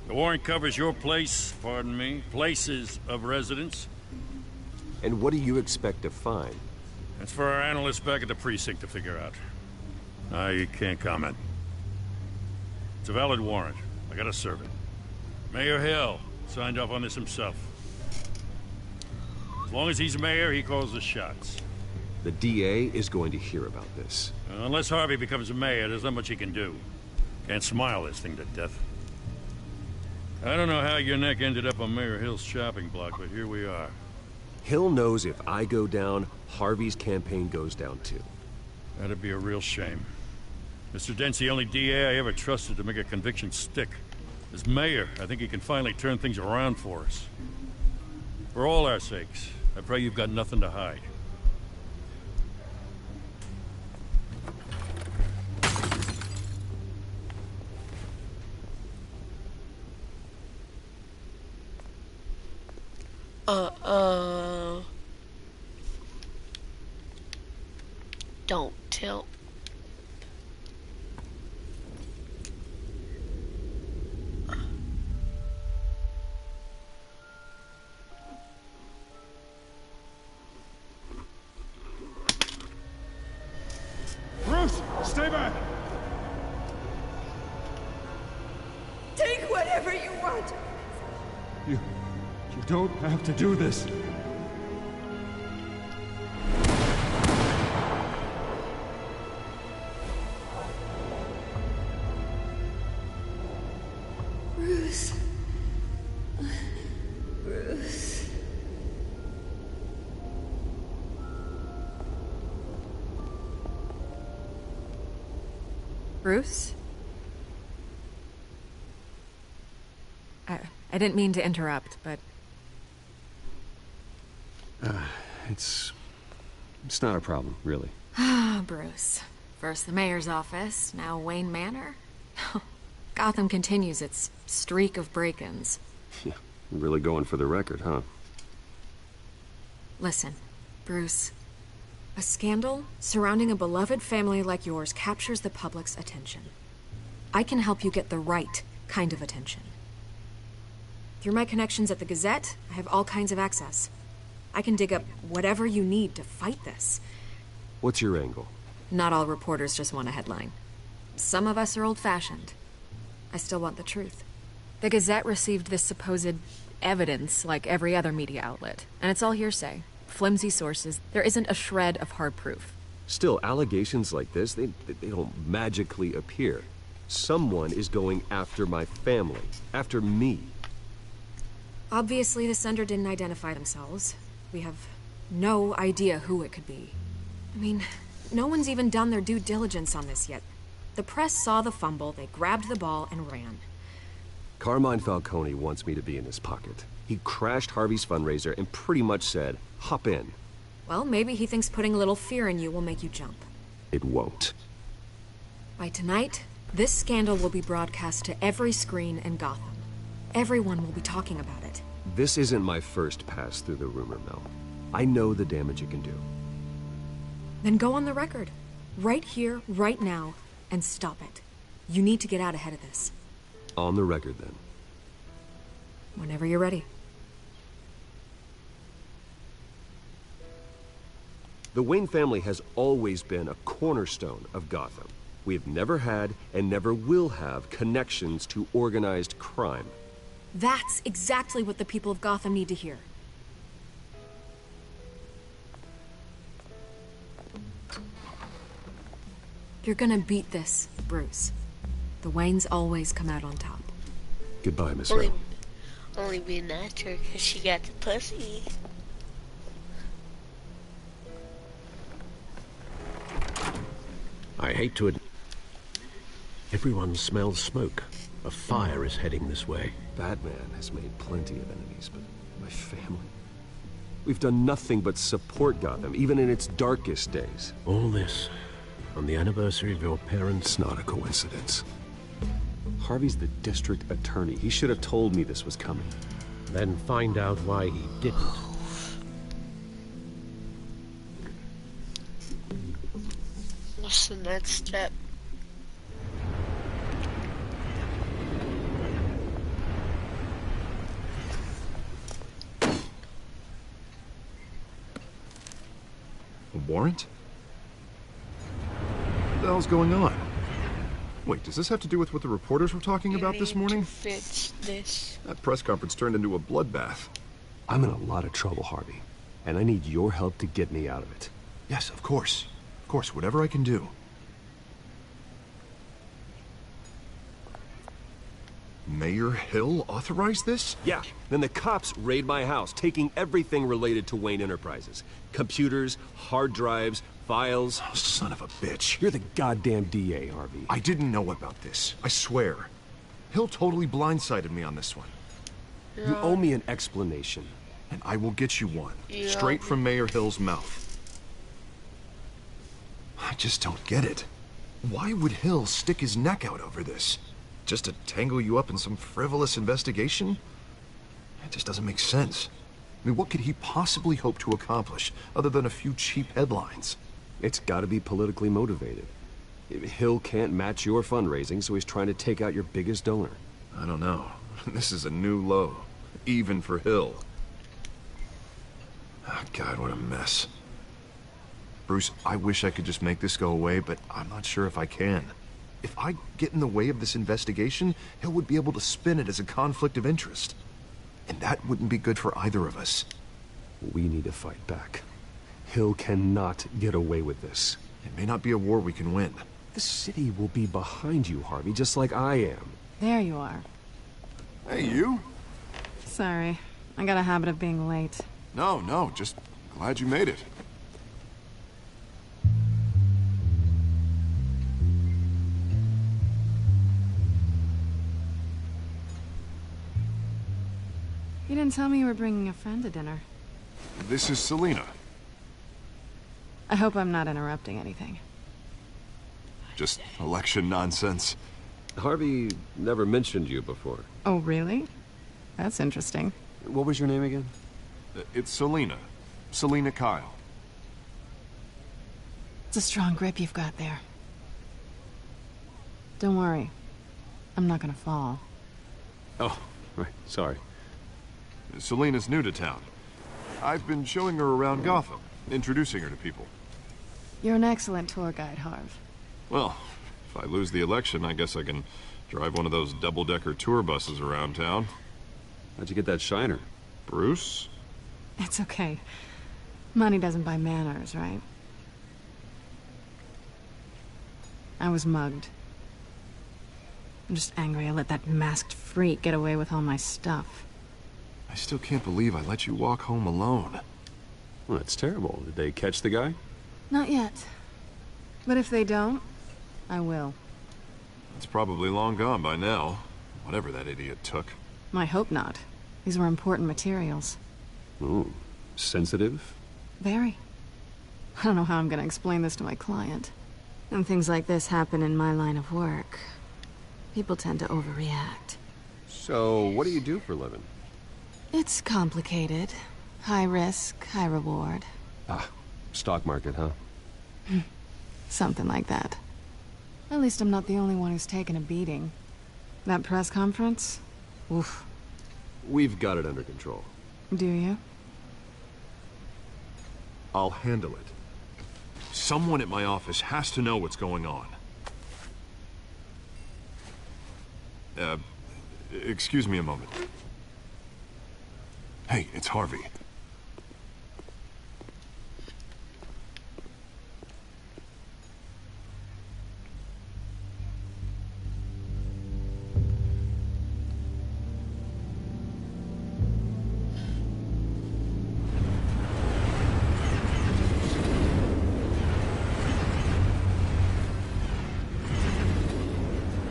The warrant covers your place, pardon me, places of residence. And what do you expect to find? That's for our analysts back at the precinct to figure out. I can't comment. It's a valid warrant. I gotta serve it. Mayor Hill signed off on this himself. As long as he's mayor, he calls the shots. The DA is going to hear about this. Unless Harvey becomes mayor, there's not much he can do. Can't smile this thing to death. I don't know how your neck ended up on Mayor Hill's shopping block, but here we are. Hill knows if I go down, Harvey's campaign goes down too. That'd be a real shame. Mr. Dent's the only DA I ever trusted to make a conviction stick. As mayor, I think he can finally turn things around for us. For all our sakes, I pray you've got nothing to hide. Don't tilt. Bruce, stay back! Take whatever you want. You don't have to do this. Bruce. Bruce. Bruce? I didn't mean to interrupt, but... It's not a problem, really. Ah, Bruce. First the mayor's office, now Wayne Manor. Gotham continues its streak of break-ins. Yeah, really going for the record, huh? Listen, Bruce. A scandal surrounding a beloved family like yours captures the public's attention. I can help you get the right kind of attention. Through my connections at the Gazette, I have all kinds of access. I can dig up whatever you need to fight this. What's your angle? Not all reporters just want a headline. Some of us are old-fashioned. I still want the truth. The Gazette received this supposed evidence like every other media outlet, and it's all hearsay. Flimsy sources. There isn't a shred of hard proof. Still, allegations like this, they don't magically appear. Someone is going after my family. After me. Obviously, the sender didn't identify themselves. We have no idea who it could be. I mean, no one's even done their due diligence on this yet. The press saw the fumble, they grabbed the ball and ran. Carmine Falcone wants me to be in his pocket. He crashed Harvey's fundraiser and pretty much said, hop in. Well, maybe he thinks putting a little fear in you will make you jump. It won't. By tonight, this scandal will be broadcast to every screen in Gotham. Everyone will be talking about it. This isn't my first pass through the rumor mill. I know the damage it can do. Then go on the record. Right here, right now, and stop it. You need to get out ahead of this. On the record, then. Whenever you're ready. The Wayne family has always been a cornerstone of Gotham. We have never had and never will have connections to organized crime. That's exactly what the people of Gotham need to hear. You're gonna beat this, Bruce. The Waynes always come out on top. Goodbye, Miss Hill. Only being nice to her because she got the pussy. I hate to admit, everyone smells smoke. A fire is heading this way. Batman has made plenty of enemies, but my family... We've done nothing but support Gotham, even in its darkest days. All this on the anniversary of your parents'... It's not a coincidence. Harvey's the district attorney. He should have told me this was coming. Then find out why he didn't. What's the next step? A warrant? What the hell's going on? Wait, does this have to do with what the reporters were talking about this morning? Fix this. That press conference turned into a bloodbath. I'm in a lot of trouble, Harvey, and I need your help to get me out of it. Yes, of course. Of course, whatever I can do. Mayor Hill authorized this? Yeah, then the cops raid my house, taking everything related to Wayne Enterprises. Computers, hard drives, files. Oh, son of a bitch. You're the goddamn DA, Harvey. I didn't know about this. I swear. Hill totally blindsided me on this one. You owe me an explanation. And I will get you one. Yeah. Straight from Mayor Hill's mouth. I just don't get it. Why would Hill stick his neck out over this? Just to tangle you up in some frivolous investigation? It just doesn't make sense. I mean, what could he possibly hope to accomplish other than a few cheap headlines? It's gotta be politically motivated. Hill can't match your fundraising, so he's trying to take out your biggest donor. I don't know. This is a new low. Even for Hill. Oh, God, what a mess. Bruce, I wish I could just make this go away, but I'm not sure if I can. If I get in the way of this investigation, Hill would be able to spin it as a conflict of interest. And that wouldn't be good for either of us. We need to fight back. Hill cannot get away with this. It may not be a war we can win. The city will be behind you, Harvey, just like I am. There you are. Hey, you? Sorry. I got a habit of being late. No, just glad you made it. You didn't tell me you were bringing a friend to dinner. This is Selina. I hope I'm not interrupting anything. Just election nonsense. Harvey never mentioned you before. Oh, really? That's interesting. What was your name again? It's Selina. Selina Kyle. It's a strong grip you've got there. Don't worry. I'm not gonna fall. Oh, right. Sorry. Selina's new to town. I've been showing her around Gotham, introducing her to people. You're an excellent tour guide, Harv. Well, if I lose the election, I guess I can drive one of those double-decker tour buses around town. How'd you get that shiner? Bruce? It's okay. Money doesn't buy manners, right? I was mugged. I'm just angry I let that masked freak get away with all my stuff. I still can't believe I let you walk home alone. Well, that's terrible. Did they catch the guy? Not yet. But if they don't, I will. It's probably long gone by now. Whatever that idiot took. I hope not. These were important materials. Ooh, sensitive? Very. I don't know how I'm gonna explain this to my client. When things like this happen in my line of work, people tend to overreact. So, what do you do for a living? It's complicated. High risk, high reward. Ah, stock market, huh? Something like that. At least I'm not the only one who's taken a beating. That press conference? Oof. We've got it under control. Do you? I'll handle it. Someone at my office has to know what's going on. Excuse me a moment. Hey, it's Harvey.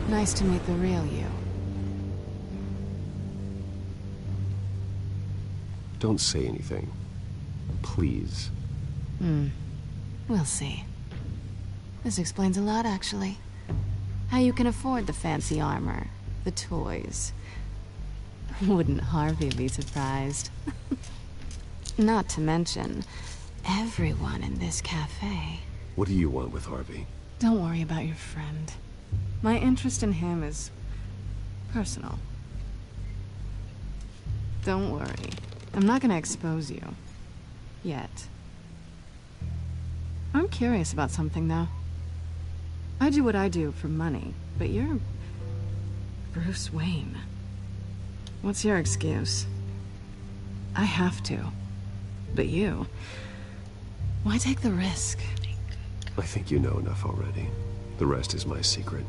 Nice to meet the real you. Don't say anything. Please. We'll see. This explains a lot, actually. How you can afford the fancy armor, the toys. Wouldn't Harvey be surprised? Not to mention, everyone in this cafe. What do you want with Harvey? Don't worry about your friend. My interest in him is personal. Don't worry. I'm not gonna expose you. Yet. I'm curious about something, though. I do what I do for money, but you're Bruce Wayne. What's your excuse? I have to. But you... why take the risk? I think you know enough already. The rest is my secret.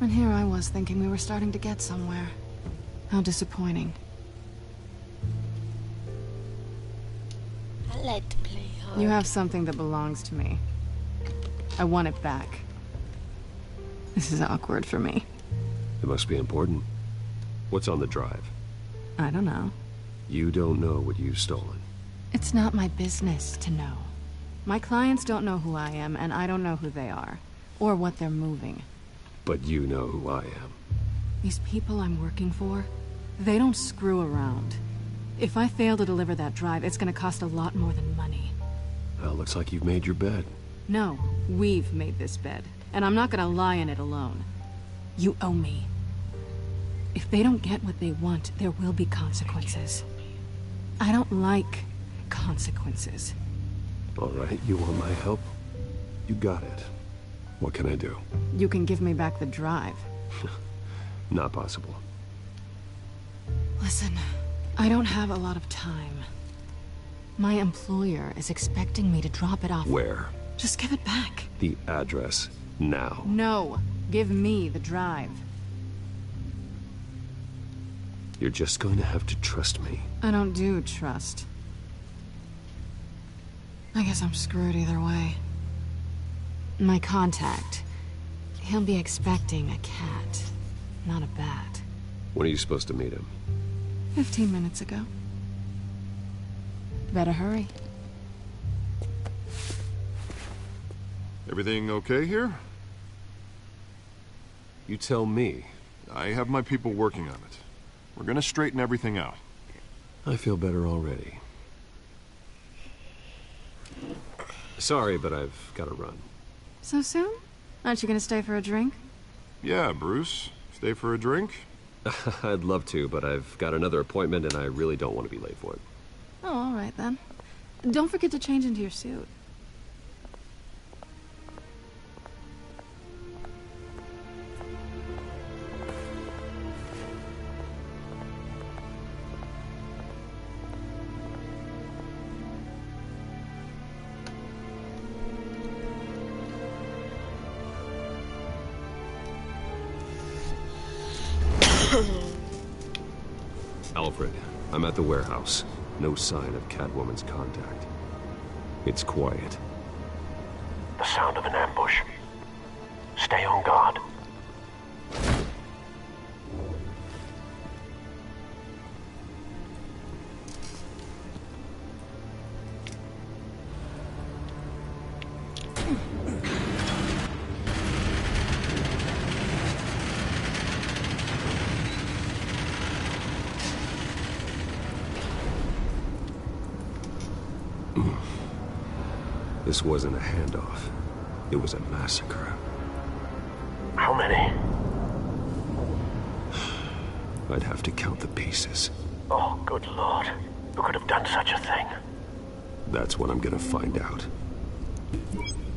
And here I was thinking we were starting to get somewhere. How disappointing. I like to play hard. You have something that belongs to me. I want it back. This is awkward for me. It must be important. What's on the drive? I don't know. You don't know what you've stolen. It's not my business to know. My clients don't know who I am, and I don't know who they are. Or what they're moving. But you know who I am. These people I'm working for, they don't screw around. If I fail to deliver that drive, it's gonna cost a lot more than money. Well, looks like you've made your bed. No, we've made this bed, and I'm not gonna lie in it alone. You owe me. If they don't get what they want, there will be consequences. I don't like consequences. All right, you want my help? You got it. What can I do? You can give me back the drive. Not possible. Listen, I don't have a lot of time. My employer is expecting me to drop it off. Where? Just give it back. The address, now. No, give me the drive. You're just going to have to trust me. I don't do trust. I guess I'm screwed either way. My contact, he'll be expecting a cat, not a bat. When are you supposed to meet him? 15 minutes ago. Better hurry. Everything okay here? You tell me. I have my people working on it. We're gonna straighten everything out. I feel better already. Sorry, but I've got to run. So soon? Aren't you gonna stay for a drink? Yeah, Bruce. Stay for a drink? I'd love to, but I've got another appointment and I really don't want to be late for it. Oh, all right then. Don't forget to change into your suit. Alfred, I'm at the warehouse. No sign of Catwoman's contact. It's quiet. The sound of an ambush. Stay on guard. This wasn't a handoff. It was a massacre. How many? I'd have to count the pieces. Oh, good lord. Who could have done such a thing? That's what I'm gonna find out.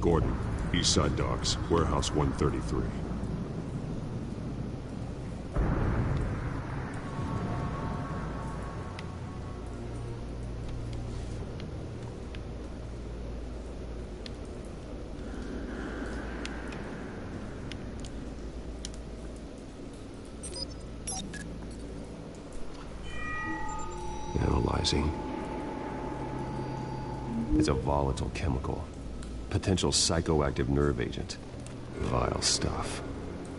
Gordon, Eastside Docks, Warehouse 133. Analyzing. It's a volatile chemical. Potential psychoactive nerve agent. Vile stuff.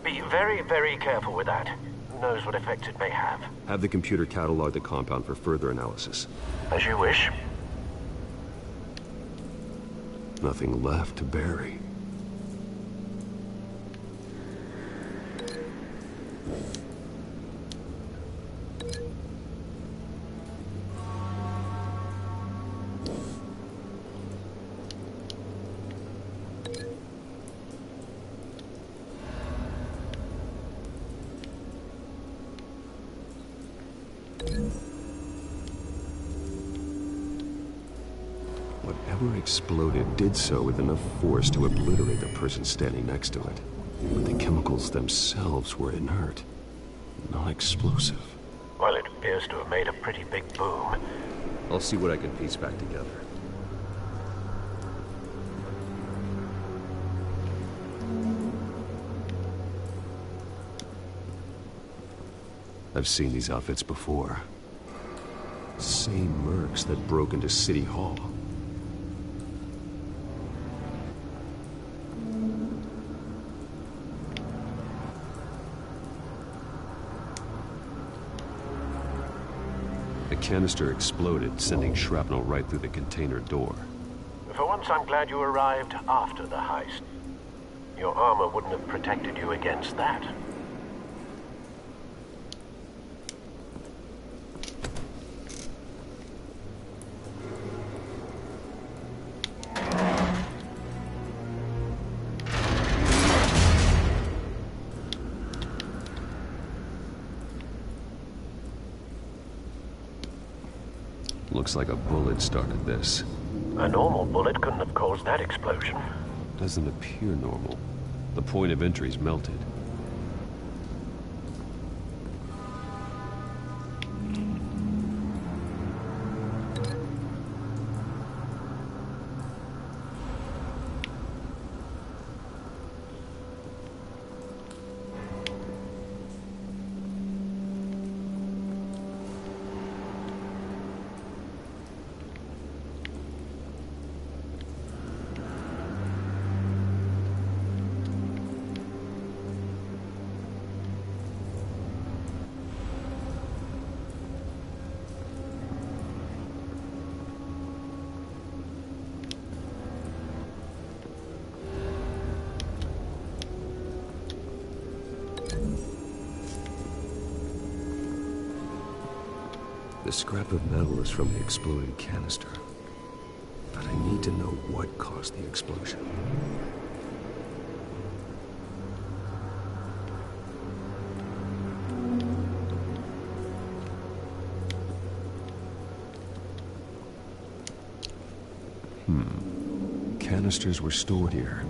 Be very, very careful with that. Who knows what effects it may have. Have the computer catalog the compound for further analysis. As you wish. Nothing left to bury. Whatever exploded did so with enough force to obliterate the person standing next to it. But the chemicals themselves were inert, non-explosive. Well, it appears to have made a pretty big boom. I'll see what I can piece back together. I've seen these outfits before. Same mercs that broke into City Hall. The canister exploded, sending shrapnel right through the container door. For once, I'm glad you arrived after the heist. Your armor wouldn't have protected you against that. Looks like a bullet started this. A normal bullet couldn't have caused that explosion. Doesn't appear normal. The point of entry's melted. The scrap of metal is from the exploded canister. But I need to know what caused the explosion. Canisters were stored here.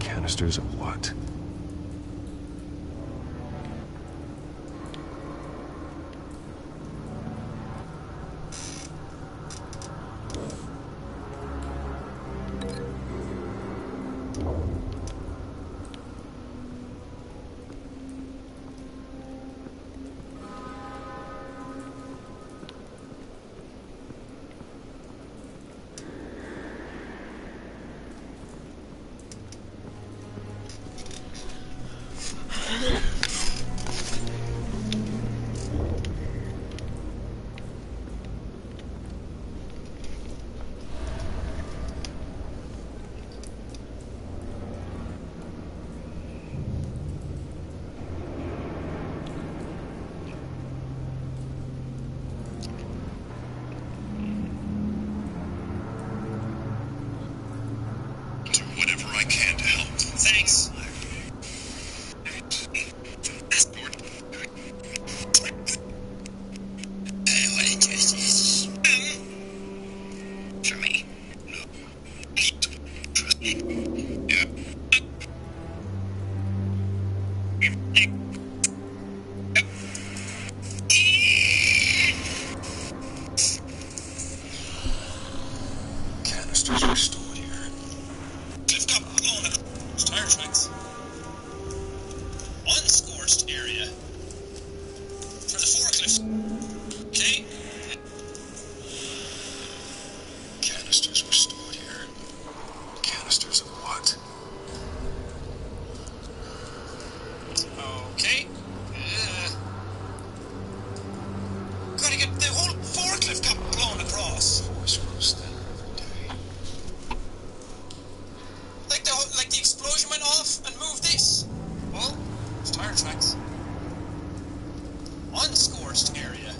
Canisters of what? Canisters were stored here. Cliff got blown up. Tire tracks. Unscorched area. For the forklift. Okay? Canisters were stored here. Canisters of what? Okay. Gotta get the whole forklift got blown across. Force roast them every day. Like the explosion went off and moved this. Well, it's tire tracks. Unscorched area.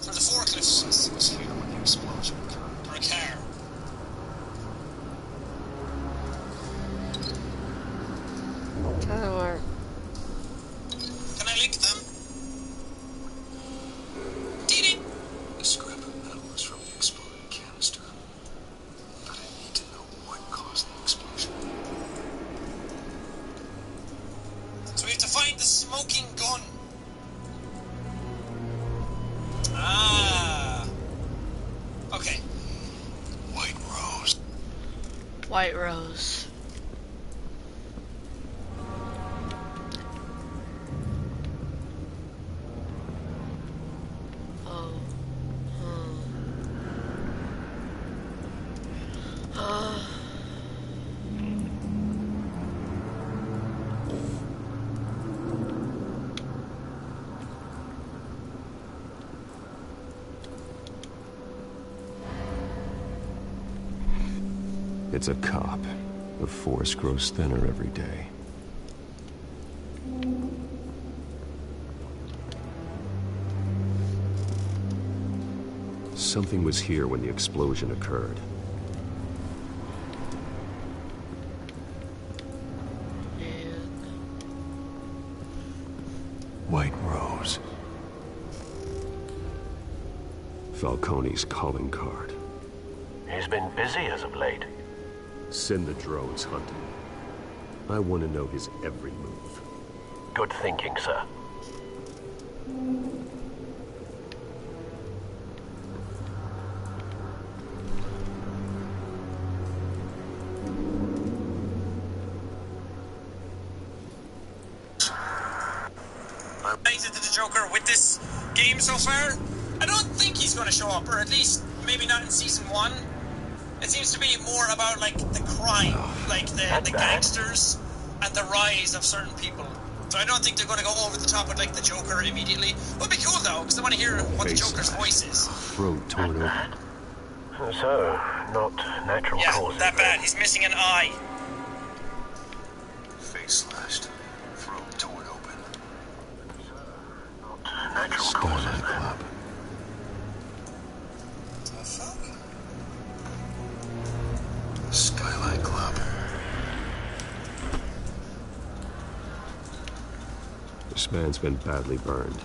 For the forklift. Something was here when the explosion occurred. For a car. Can I link them? Did it? The scrap of metal was from the exploded canister. But I need to know what caused the explosion. So we have to find the smoking gun. Ah. Okay. White Rose. White Rose. Oh. It's a cop. The force grows thinner every day. Something was here when the explosion occurred. White Rose. Falcone's calling card. He's been busy as of late. Send the drones hunting. I want to know his every move. Good thinking, sir. I'm related to the Joker with this game so far. I don't think he's going to show up, or at least maybe not in season 1. It seems to be more about like the crime, like the gangsters and the rise of certain people. So I don't think they're going to go over the top with like the Joker immediately. Would be cool though, because I want to hear what the Joker's voice is. Throat torn open. So, not natural causes. That bad. He's missing an eye. Face slashed. Throat torn open. Natural Skyline Club. Skyline Club. This man's been badly burned.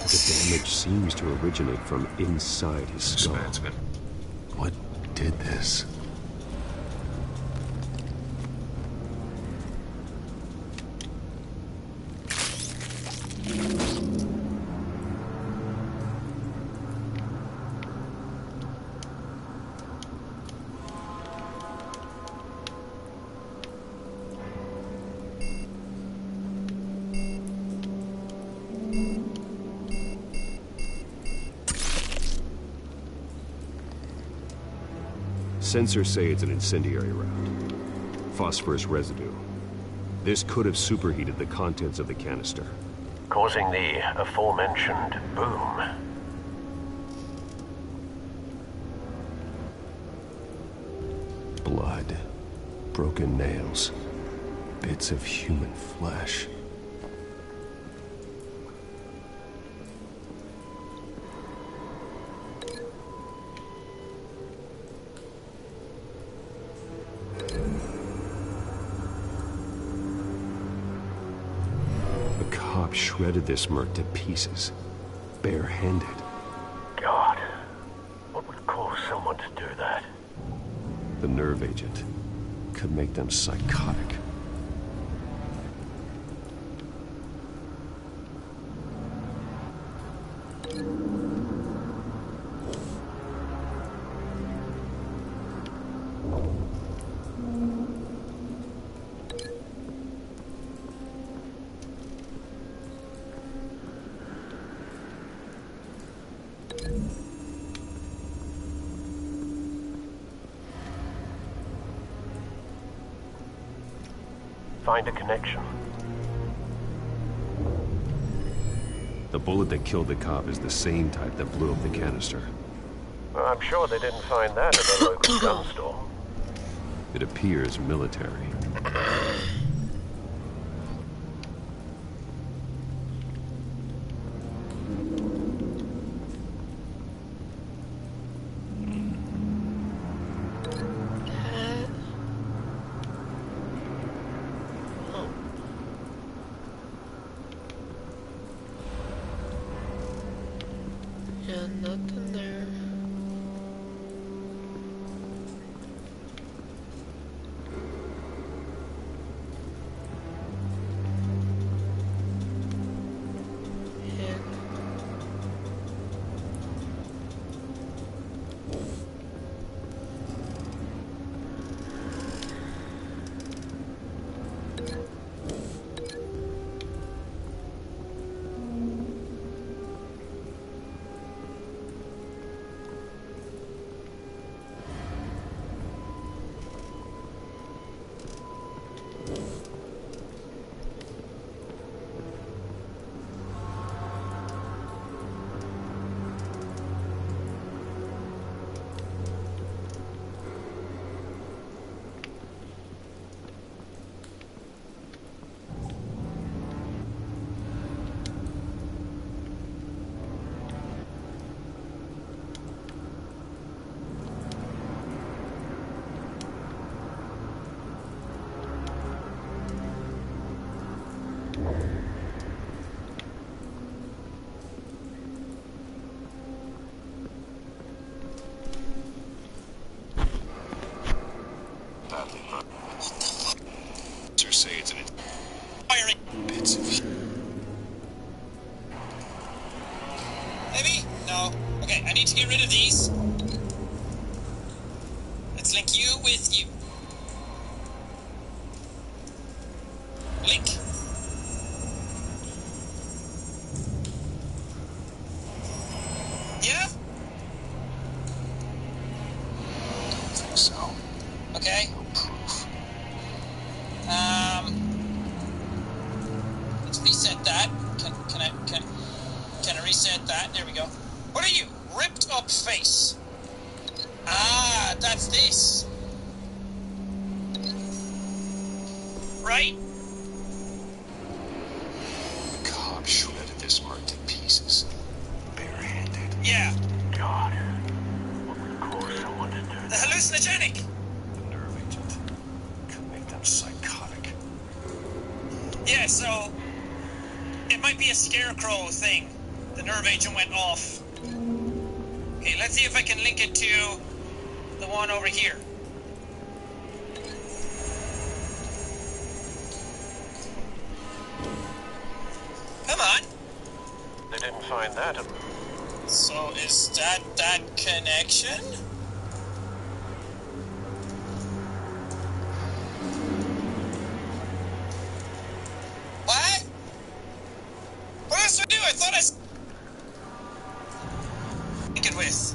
The damage seems to originate from inside his skull. This man's been... What did this? Sensors say it's an incendiary round. Phosphorus residue. This could have superheated the contents of the canister. causing the aforementioned boom. Blood. Broken nails. Bits of human flesh. Shredded this merc to pieces, barehanded. God, what would cause someone to do that? The nerve agent could make them psychotic. find a connection. The bullet that killed the cop is the same type that blew up the canister. Well, I'm sure they didn't find that at a local gun store. It appears military. Yeah, nothing there. Say it's an firing bits of Maybe? No. Okay, I need to get rid of these. Let's link you with you. Link. Yeah? Don't think so. Okay. No proof. Let's reset that. Can I reset that? There we go. What are you? Ripped up face. Ah, that's this. Right? The cop shredded this mark to pieces. Barehanded. Yeah. God. What would cause someone to do The that? hallucinogenic. The nerve agent could make them psychotic. Yeah, so it might be a scarecrow thing. The nerve agent went off. Okay, let's see if I can link it to the one over here. Come on. They didn't find that. So is that connection? What? What else do I do? I thought I link it with.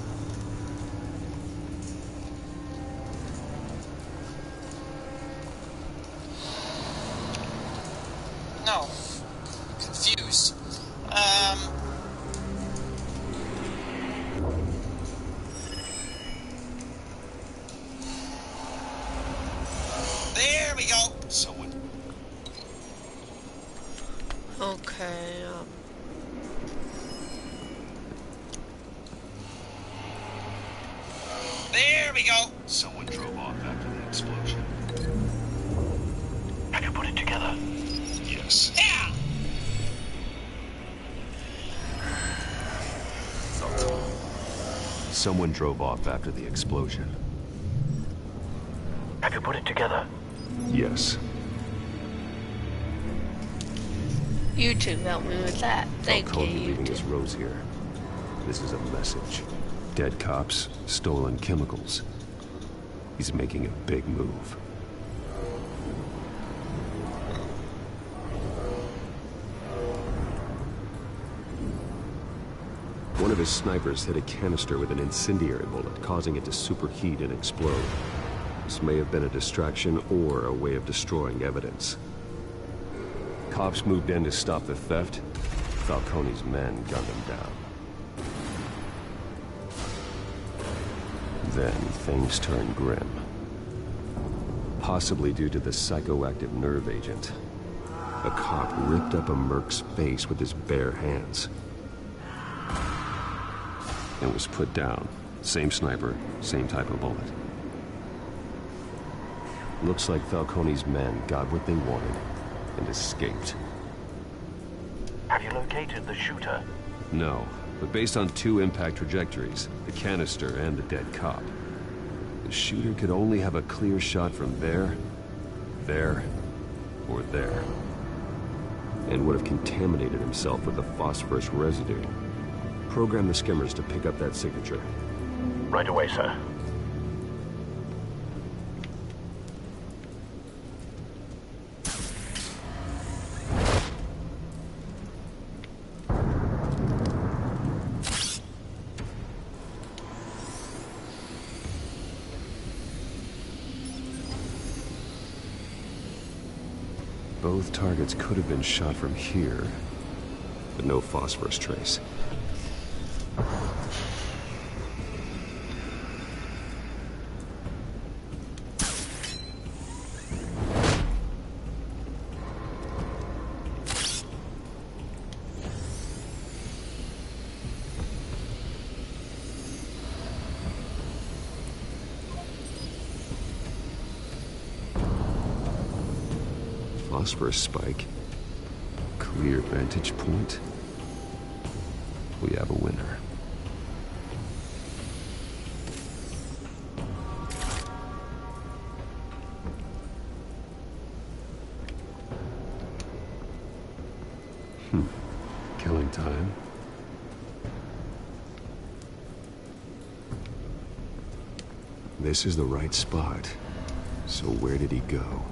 No. Confused. There we go. Someone. Okay, There we go. Someone drove off after the explosion. Have you put it together? Yes. Yeah. Someone drove off after the explosion. Have you put it together? Yes. YouTube helped me with that. Thank Falcone you, leaving YouTube. his rose here. This is a message. Dead cops, stolen chemicals. He's making a big move. One of his snipers hit a canister with an incendiary bullet, causing it to superheat and explode. This may have been a distraction or a way of destroying evidence. Cops moved in to stop the theft. Falcone's men gunned him down. Then things turned grim. Possibly due to the psychoactive nerve agent. A cop ripped up a merc's face with his bare hands. And was put down. Same sniper, same type of bullet. Looks like Falcone's men got what they wanted and escaped. Have you located the shooter? No, but based on 2 impact trajectories, the canister and the dead cop, the shooter could only have a clear shot from there, or there. And would have contaminated himself with the phosphorus residue. Program the skimmers to pick up that signature. Right away, sir. Both targets could have been shot from here, but no phosphorus trace. Phosphorus spike. Clear vantage point. We have a winner. Killing time. This is the right spot. So where did he go?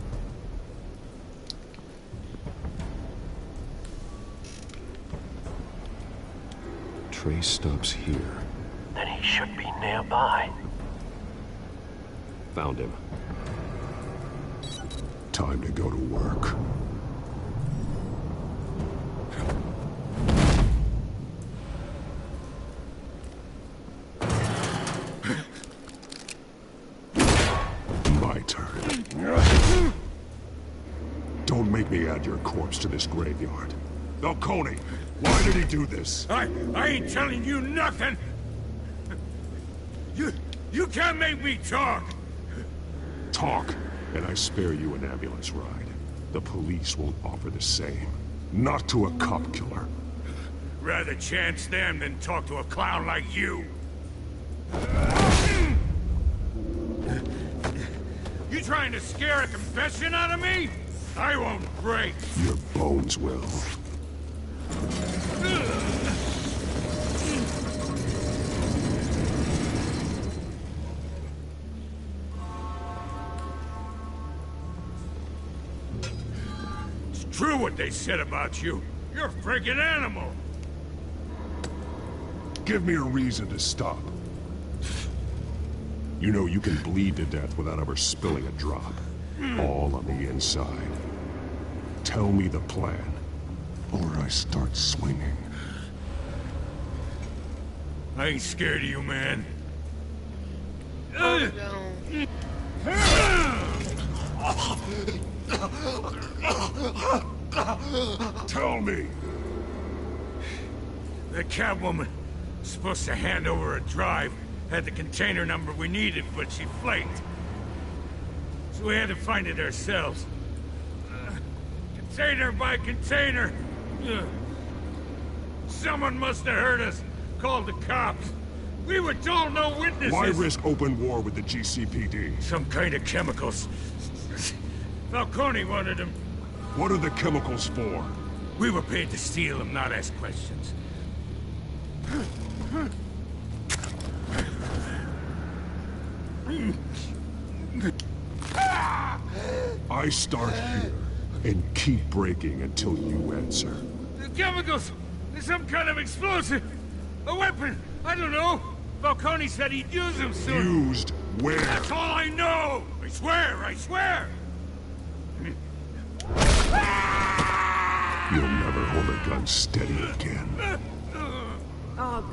Trace stops here. Then he should be nearby. Found him. Time to go to work. My turn. Don't make me add your corpse to this graveyard. Falcone, why did he do this? I ain't telling you nothing! You can't make me talk! Talk, and I spare you an ambulance ride. The police won't offer the same. Not to a cop killer. Rather chance them than talk to a clown like you. You trying to scare a confession out of me? I won't break. Your bones will. It's true what they said about you. You're a freaking animal. Give me a reason to stop. You know you can bleed to death without ever spilling a drop. All on the inside. Tell me the plan, or I start swinging. I ain't scared of you, man. Tell me. The Catwoman was supposed to hand over a drive. Had the container number we needed, but she flaked. So we had to find it ourselves. Container by container. Someone must have heard us. Called the cops. We were told no witnesses. Why risk open war with the GCPD? Some kind of chemicals. Falcone wanted them. What are the chemicals for? We were paid to steal them, not ask questions. I start here and keep breaking until you answer. The chemicals! There's some kind of explosive! A weapon! I don't know! Falcone said he'd use them soon! Used where? That's all I know! I swear! I swear! gun steady again. Oh, God.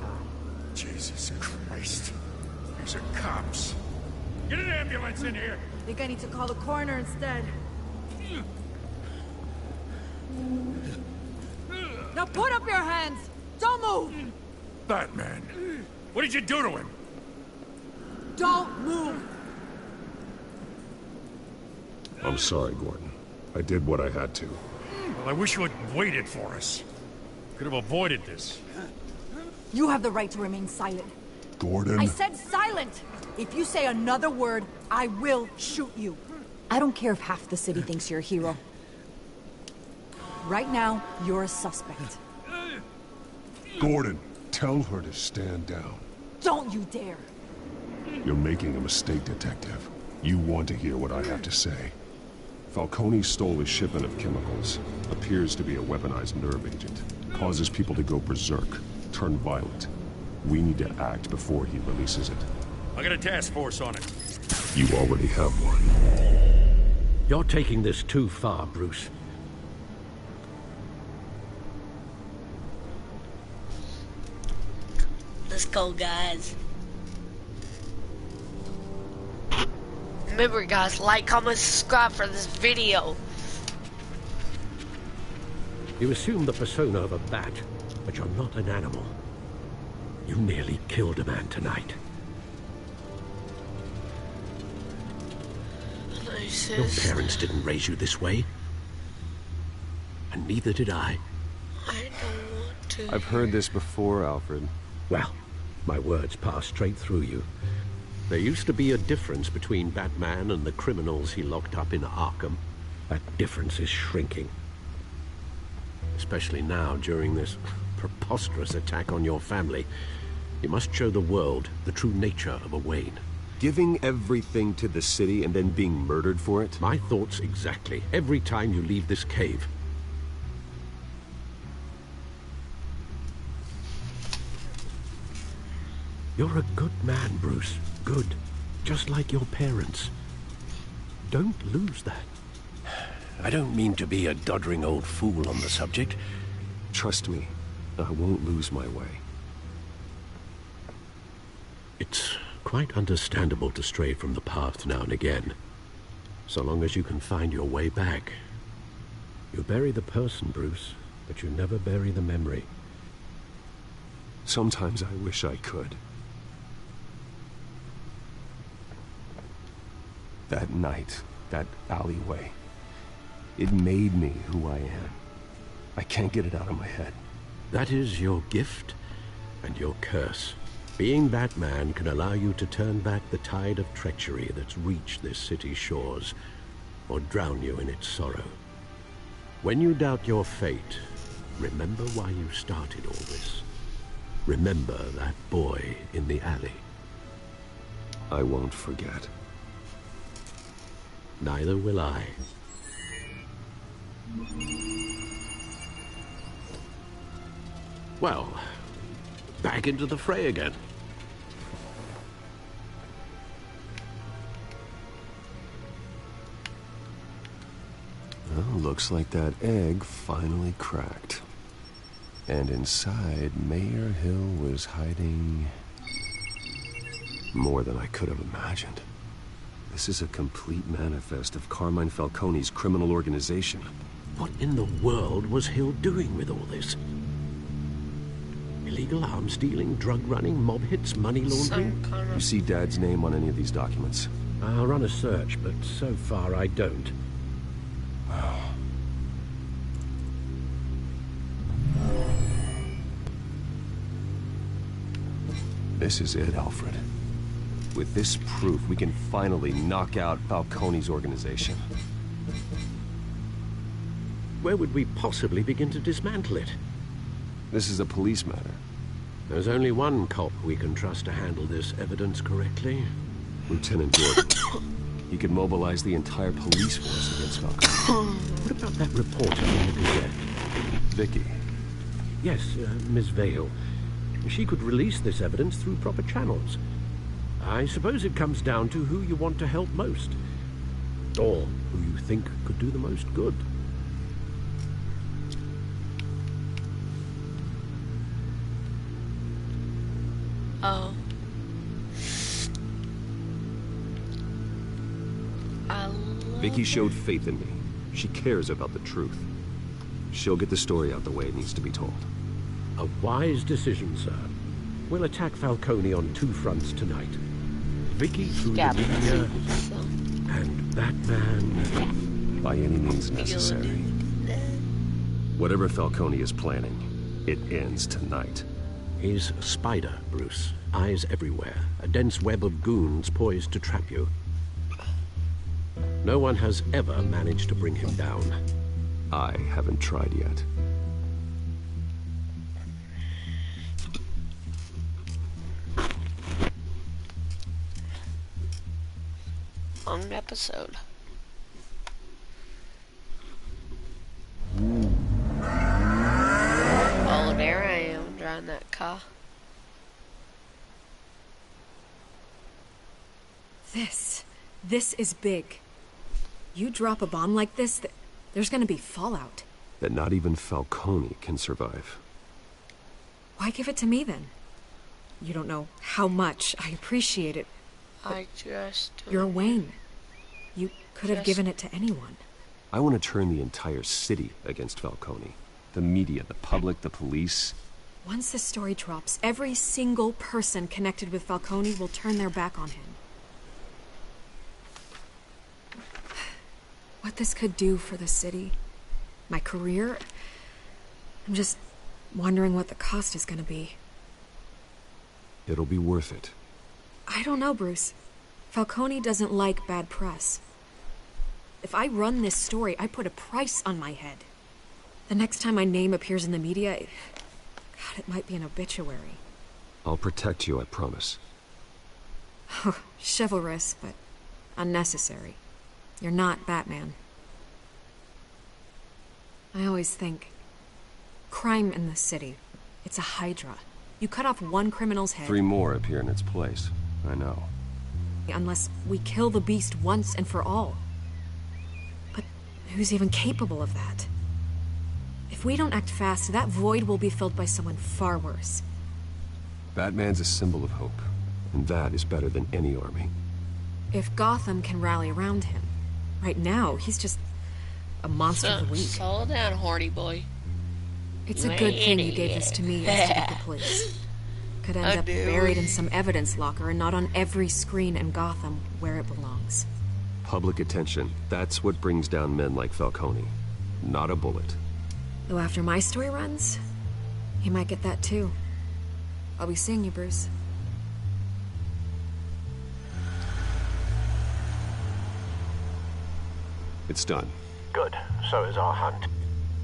Jesus Christ. These are cops. Get an ambulance in here. I think I need to call the coroner instead. Now put up your hands! Don't move! Batman, what did you do to him? Don't move! I'm sorry, Gordon. I did what I had to. Well, I wish you had waited for us. Could have avoided this. You have the right to remain silent. Gordon? I said silent! If you say another word, I will shoot you. I don't care if half the city thinks you're a hero. Right now, you're a suspect. Gordon, tell her to stand down. Don't you dare! You're making a mistake, Detective. You want to hear what I have to say. Falcone stole a shipment of chemicals. Appears to be a weaponized nerve agent. Causes people to go berserk, turn violent. We need to act before he releases it. I got a task force on it. You already have one. You're taking this too far, Bruce. Let's go, guys. Remember, guys, like, comment, subscribe for this video. You assume the persona of a bat, but you're not an animal. You nearly killed a man tonight. Your parents didn't raise you this way. And neither did I. I don't want to. I've heard this before, Alfred. Well, my words pass straight through you. There used to be a difference between Batman and the criminals he locked up in Arkham. That difference is shrinking. Especially now, during this preposterous attack on your family. You must show the world the true nature of a Wayne. Giving everything to the city and then being murdered for it? My thoughts exactly. Every time you leave this cave. You're a good man, Bruce. Good. Just like your parents. Don't lose that. I don't mean to be a doddering old fool on the subject. Trust me, I won't lose my way. It's quite understandable to stray from the path now and again. So long as you can find your way back. You bury the person, Bruce, but you never bury the memory. Sometimes I wish I could. That night, that alleyway, it made me who I am. I can't get it out of my head. That is your gift and your curse. Being Batman can allow you to turn back the tide of treachery that's reached this city's shores, or drown you in its sorrow. When you doubt your fate, remember why you started all this. Remember that boy in the alley. I won't forget. Neither will I. Well, back into the fray again. Well, looks like that egg finally cracked. And inside, Mayor Hill was hiding more than I could have imagined. This is a complete manifest of Carmine Falcone's criminal organization. What in the world was Hill doing with all this? Illegal arms dealing, drug running, mob hits, money laundering? You see Dad's name on any of these documents? I'll run a search, but so far I don't. This is it, Alfred. With this proof, we can finally knock out Falcone's organization. Where would we possibly begin to dismantle it? This is a police matter. There's only one cop we can trust to handle this evidence correctly. Lieutenant Gordon. He could mobilize the entire police force against Falcone. What about that reporter in the Gazette? Vicky. Yes, Miss Vale. She could release this evidence through proper channels. I suppose it comes down to who you want to help most. Or who you think could do the most good. Vicky showed faith in me. She cares about the truth. She'll get the story out the way it needs to be told. A wise decision, sir. We'll attack Falcone on 2 fronts tonight. Vicky through the media, and Batman... by any means necessary. Whatever Falcone is planning, it ends tonight. He's a spider, Bruce. Eyes everywhere. A dense web of goons poised to trap you. No one has ever managed to bring him down. I haven't tried yet. Long episode. Well, there I am, driving that car. This is big. You drop a bomb like this, there's gonna be fallout. That not even Falcone can survive. Why give it to me, then? You don't know how much I appreciate it. You're Wayne. You could have given it to anyone. I want to turn the entire city against Falcone. The media, the public, the police. Once the story drops, every single person connected with Falcone will turn their back on him. What this could do for the city, my career, I'm just wondering what the cost is gonna be. It'll be worth it. I don't know, Bruce. Falcone doesn't like bad press. If I run this story, I put a price on my head. The next time my name appears in the media, God, it might be an obituary. I'll protect you, I promise. Chivalrous, but unnecessary. You're not Batman. I always think, crime in the city, it's a hydra. You cut off one criminal's head... 3 more appear in its place. I know. Unless we kill the beast once and for all. But who's even capable of that? If we don't act fast, that void will be filled by someone far worse. Batman's a symbol of hope, and that is better than any army. If Gotham can rally around him, right now, he's just a monster of the week. Slow down, horny boy. It's a good thing you gave this to me instead of the police. Could end up buried in some evidence locker and not on every screen in Gotham where it belongs. Public attention, that's what brings down men like Falcone. Not a bullet. Though after my story runs, he might get that too. I'll be seeing you, Bruce. It's done. Good. So is our hunt.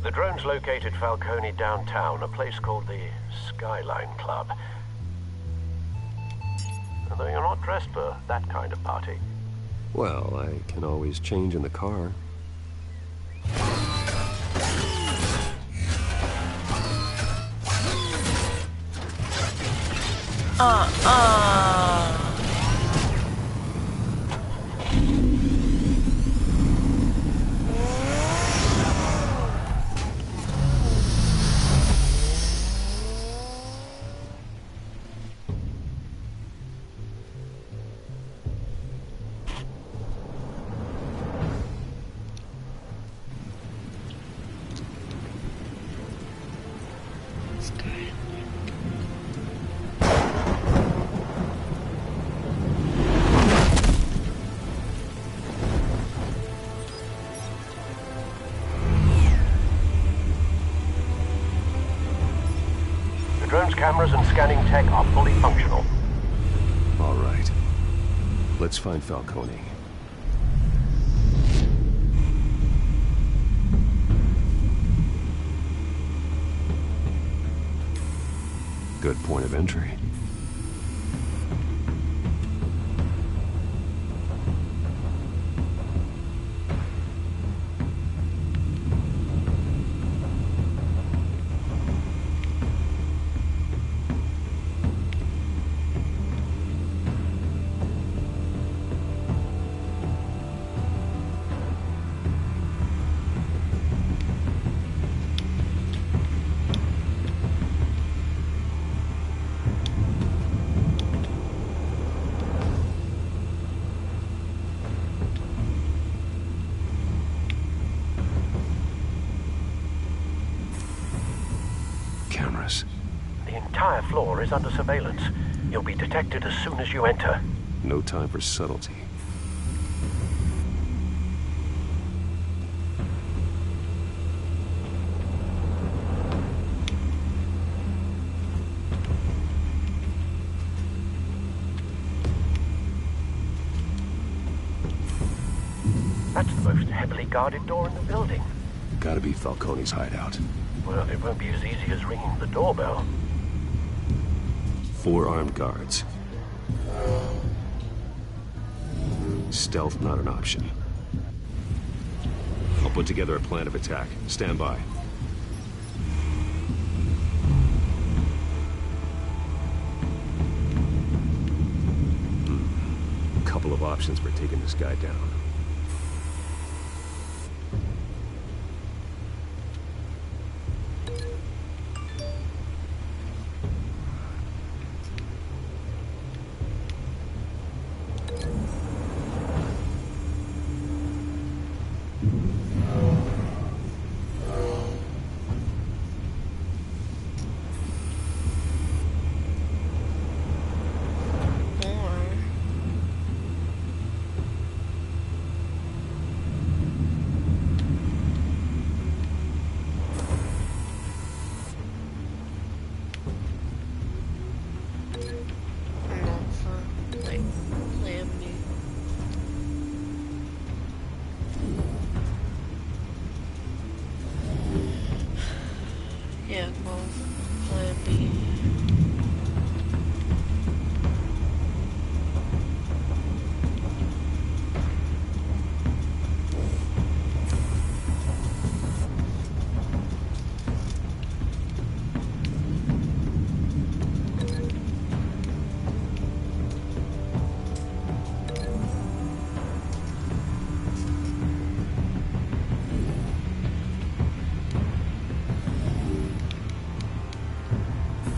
The drones located Falcone downtown, a place called the Skyline Club. Although you're not dressed for that kind of party. Well, I can always change in the car. Drone's cameras and scanning tech are fully functional. All right. Let's find Falcone. Good point of entry. entire floor is under surveillance. You'll be detected as soon as you enter. No time for subtlety. That's the most heavily guarded door in the building. Gotta be Falcone's hideout. Well, it won't be as easy as ringing the doorbell. 4 armed guards. Stealth not an option. I'll put together a plan of attack. Stand by. Couple of options for taking this guy down. Yeah, well, plan B.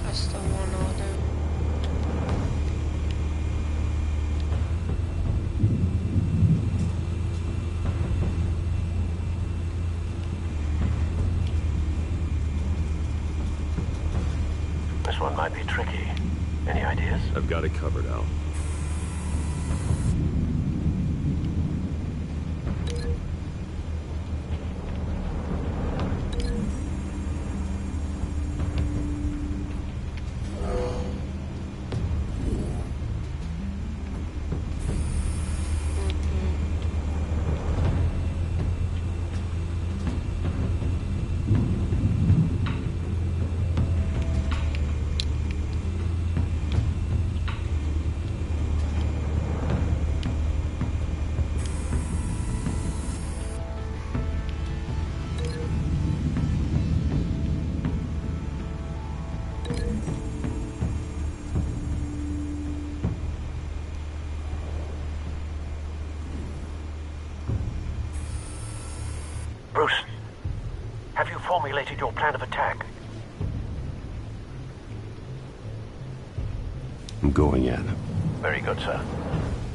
That's the one order. This one might be tricky. Any ideas? I've got it covered, Al. Bruce, have you formulated your plan of attack? I'm going in. Very good, sir.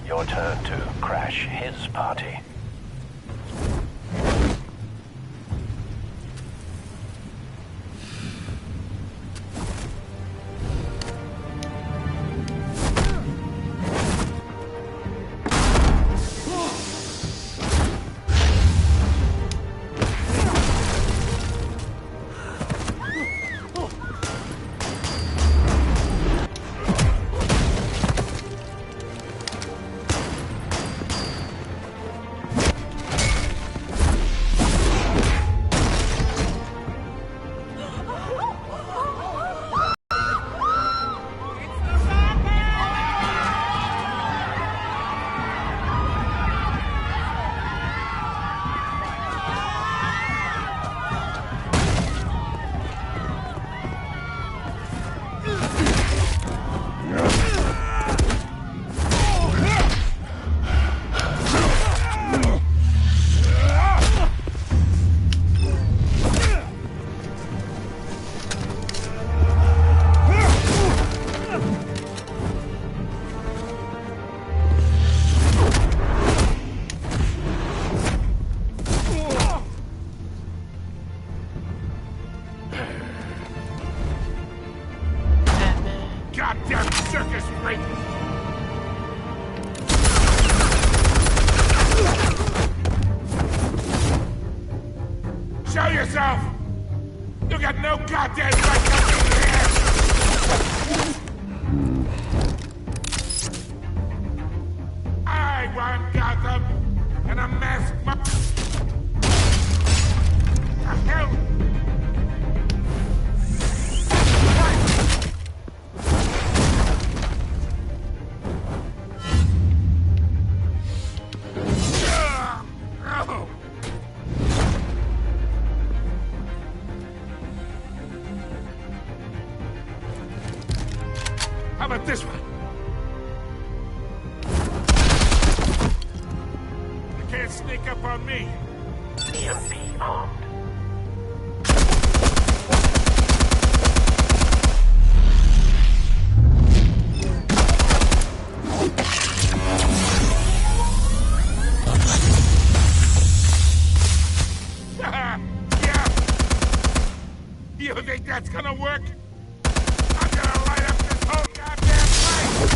Your turn to crash his party. got no goddamn right to be here! I want Gotham and a masked the hell? How about this one? You can't sneak up on me. EMP armed. Yeah. You think that's gonna work? I'm gonna light up this whole goddamn place!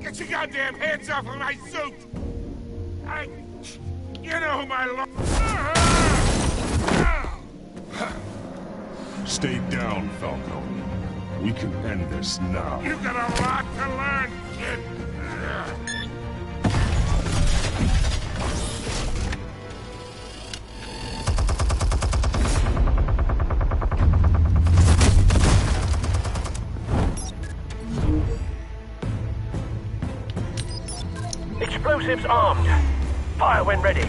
Get your goddamn hands off of my suit! You know who my Stay down, Falcone. We can end this now. You got a lot to learn, kid! Explosives armed. Fire when ready.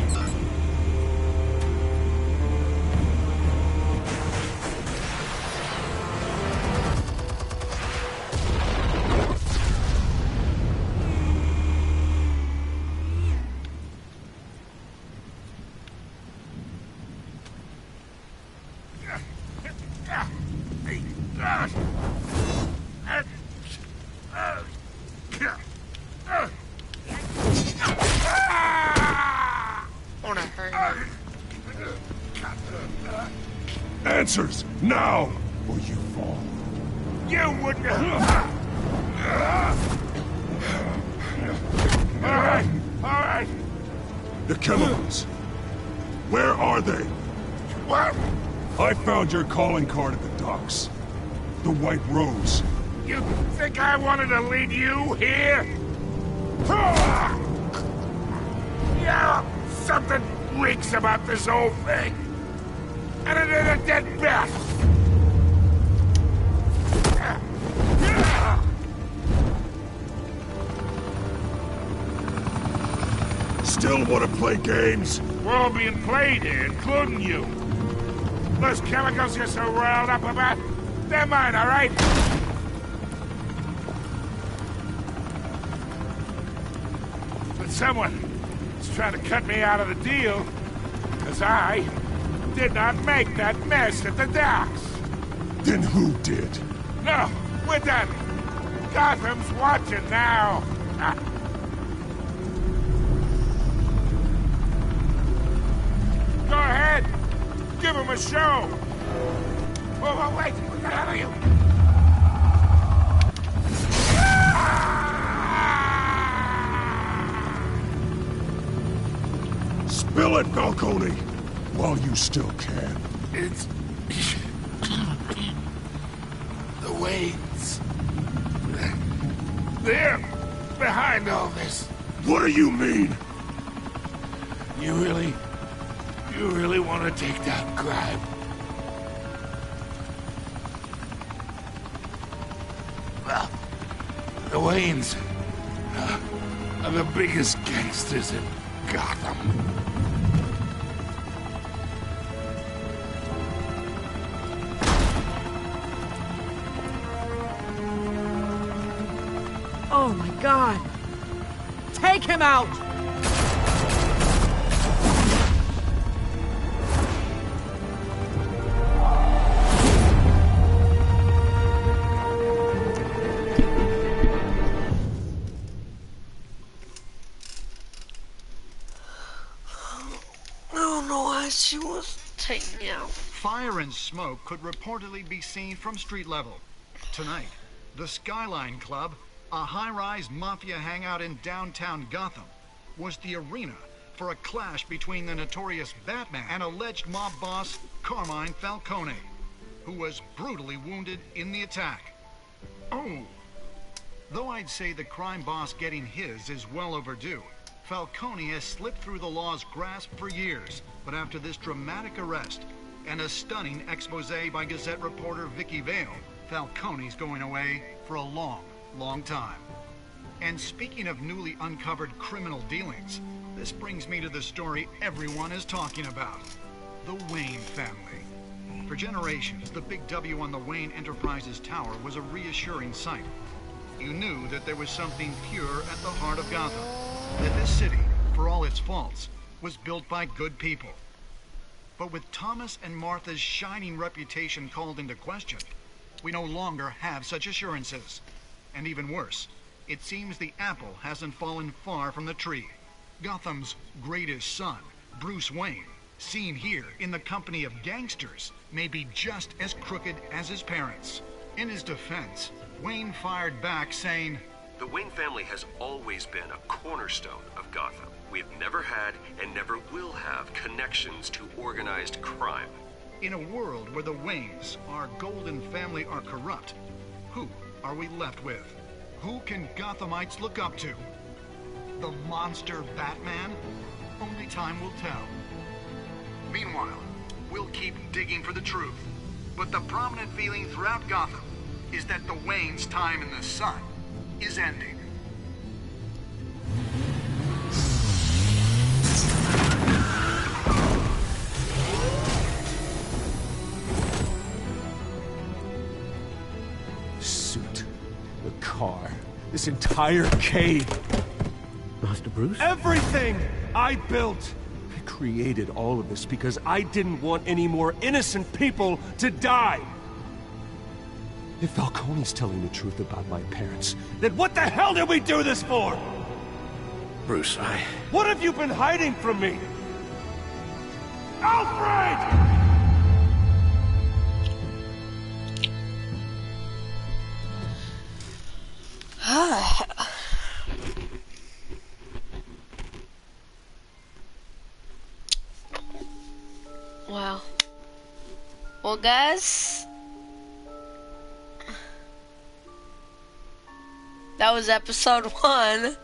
Answers, now, or you fall. You wouldn't Alright. The chemicals. Where are they? What? I found your calling card at the docks. The White Rose. You think I wanted to lead you here? Yeah, something reeks about this whole thing. And it is a dead bat. Still want to play games? We're all being played here, including you. Those chemicals you're so riled up about, they're mine, all right? But someone is trying to cut me out of the deal, because I did not make that mess at the docks. Then who did? No, we're done. Gotham's watching now. Go ahead. Give him a show. Oh, wait. What the hell are you? Spill it, Falcone, while you still can. It's... the Waynes. They're behind all this. What do you mean? You really want to take down crime? Well, the Waynes are the biggest gangsters in Gotham. Oh my God! Take him out! She was taking out. Fire and smoke could reportedly be seen from street level. Tonight, the Skyline Club, a high-rise mafia hangout in downtown Gotham, was the arena for for a clash between the notorious Batman and alleged mob boss Carmine Falcone, who was brutally wounded in the attack. Oh! Though I'd say the crime boss getting his is well overdue, Falcone has slipped through the law's grasp for years, but after this dramatic arrest and a stunning expose by Gazette reporter Vicky Vale, Falcone's going away for a long, long time. And speaking of newly uncovered criminal dealings, this brings me to the story everyone is talking about. The Wayne family. For generations, the big W on the Wayne Enterprises tower was a reassuring sight. You knew that there was something pure at the heart of Gotham. That this city, for all its faults, was built by good people. But with Thomas and Martha's shining reputation called into question, we no longer have such assurances. And even worse, it seems the apple hasn't fallen far from the tree. Gotham's greatest son, Bruce Wayne, seen here in the company of gangsters, may be just as crooked as his parents. In his defense, Wayne fired back saying, "The Wayne family has always been a cornerstone of Gotham. We have never had and never will have connections to organized crime." In a world where the Waynes, our golden family, are corrupt, who are we left with? Who can Gothamites look up to? The monster Batman? Only time will tell. Meanwhile, we'll keep digging for the truth. But the prominent feeling throughout Gotham is that the Waynes' time in the sun is ending. Suit, the car, this entire cave. Master Bruce? Everything I built! I created all of this because I didn't want any more innocent people to die! If Falcone's telling the truth about my parents, then what the hell did we do this for? Bruce, What have you been hiding from me? Alfred! Wow. Well, guys, that was episode 1.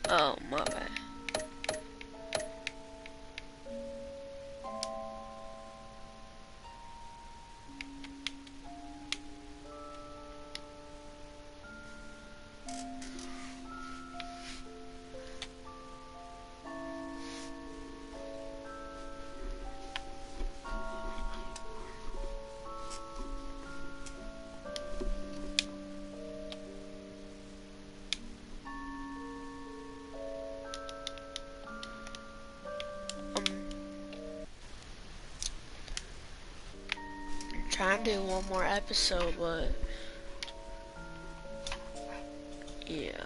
Oh, my bad. Trying to do one more episode, but yeah.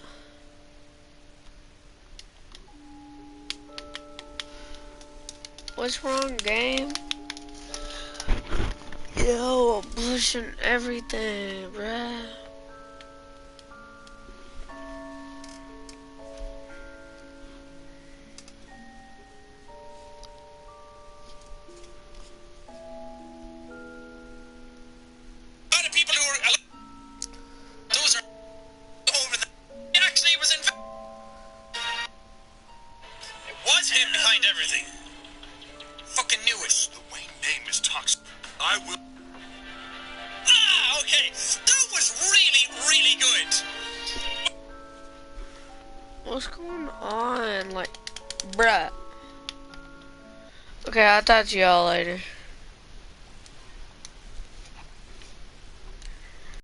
What's wrong, game? Yo, I'm pushing everything, bruh. What's going on? Like, bruh. Okay, I'll talk to y'all later.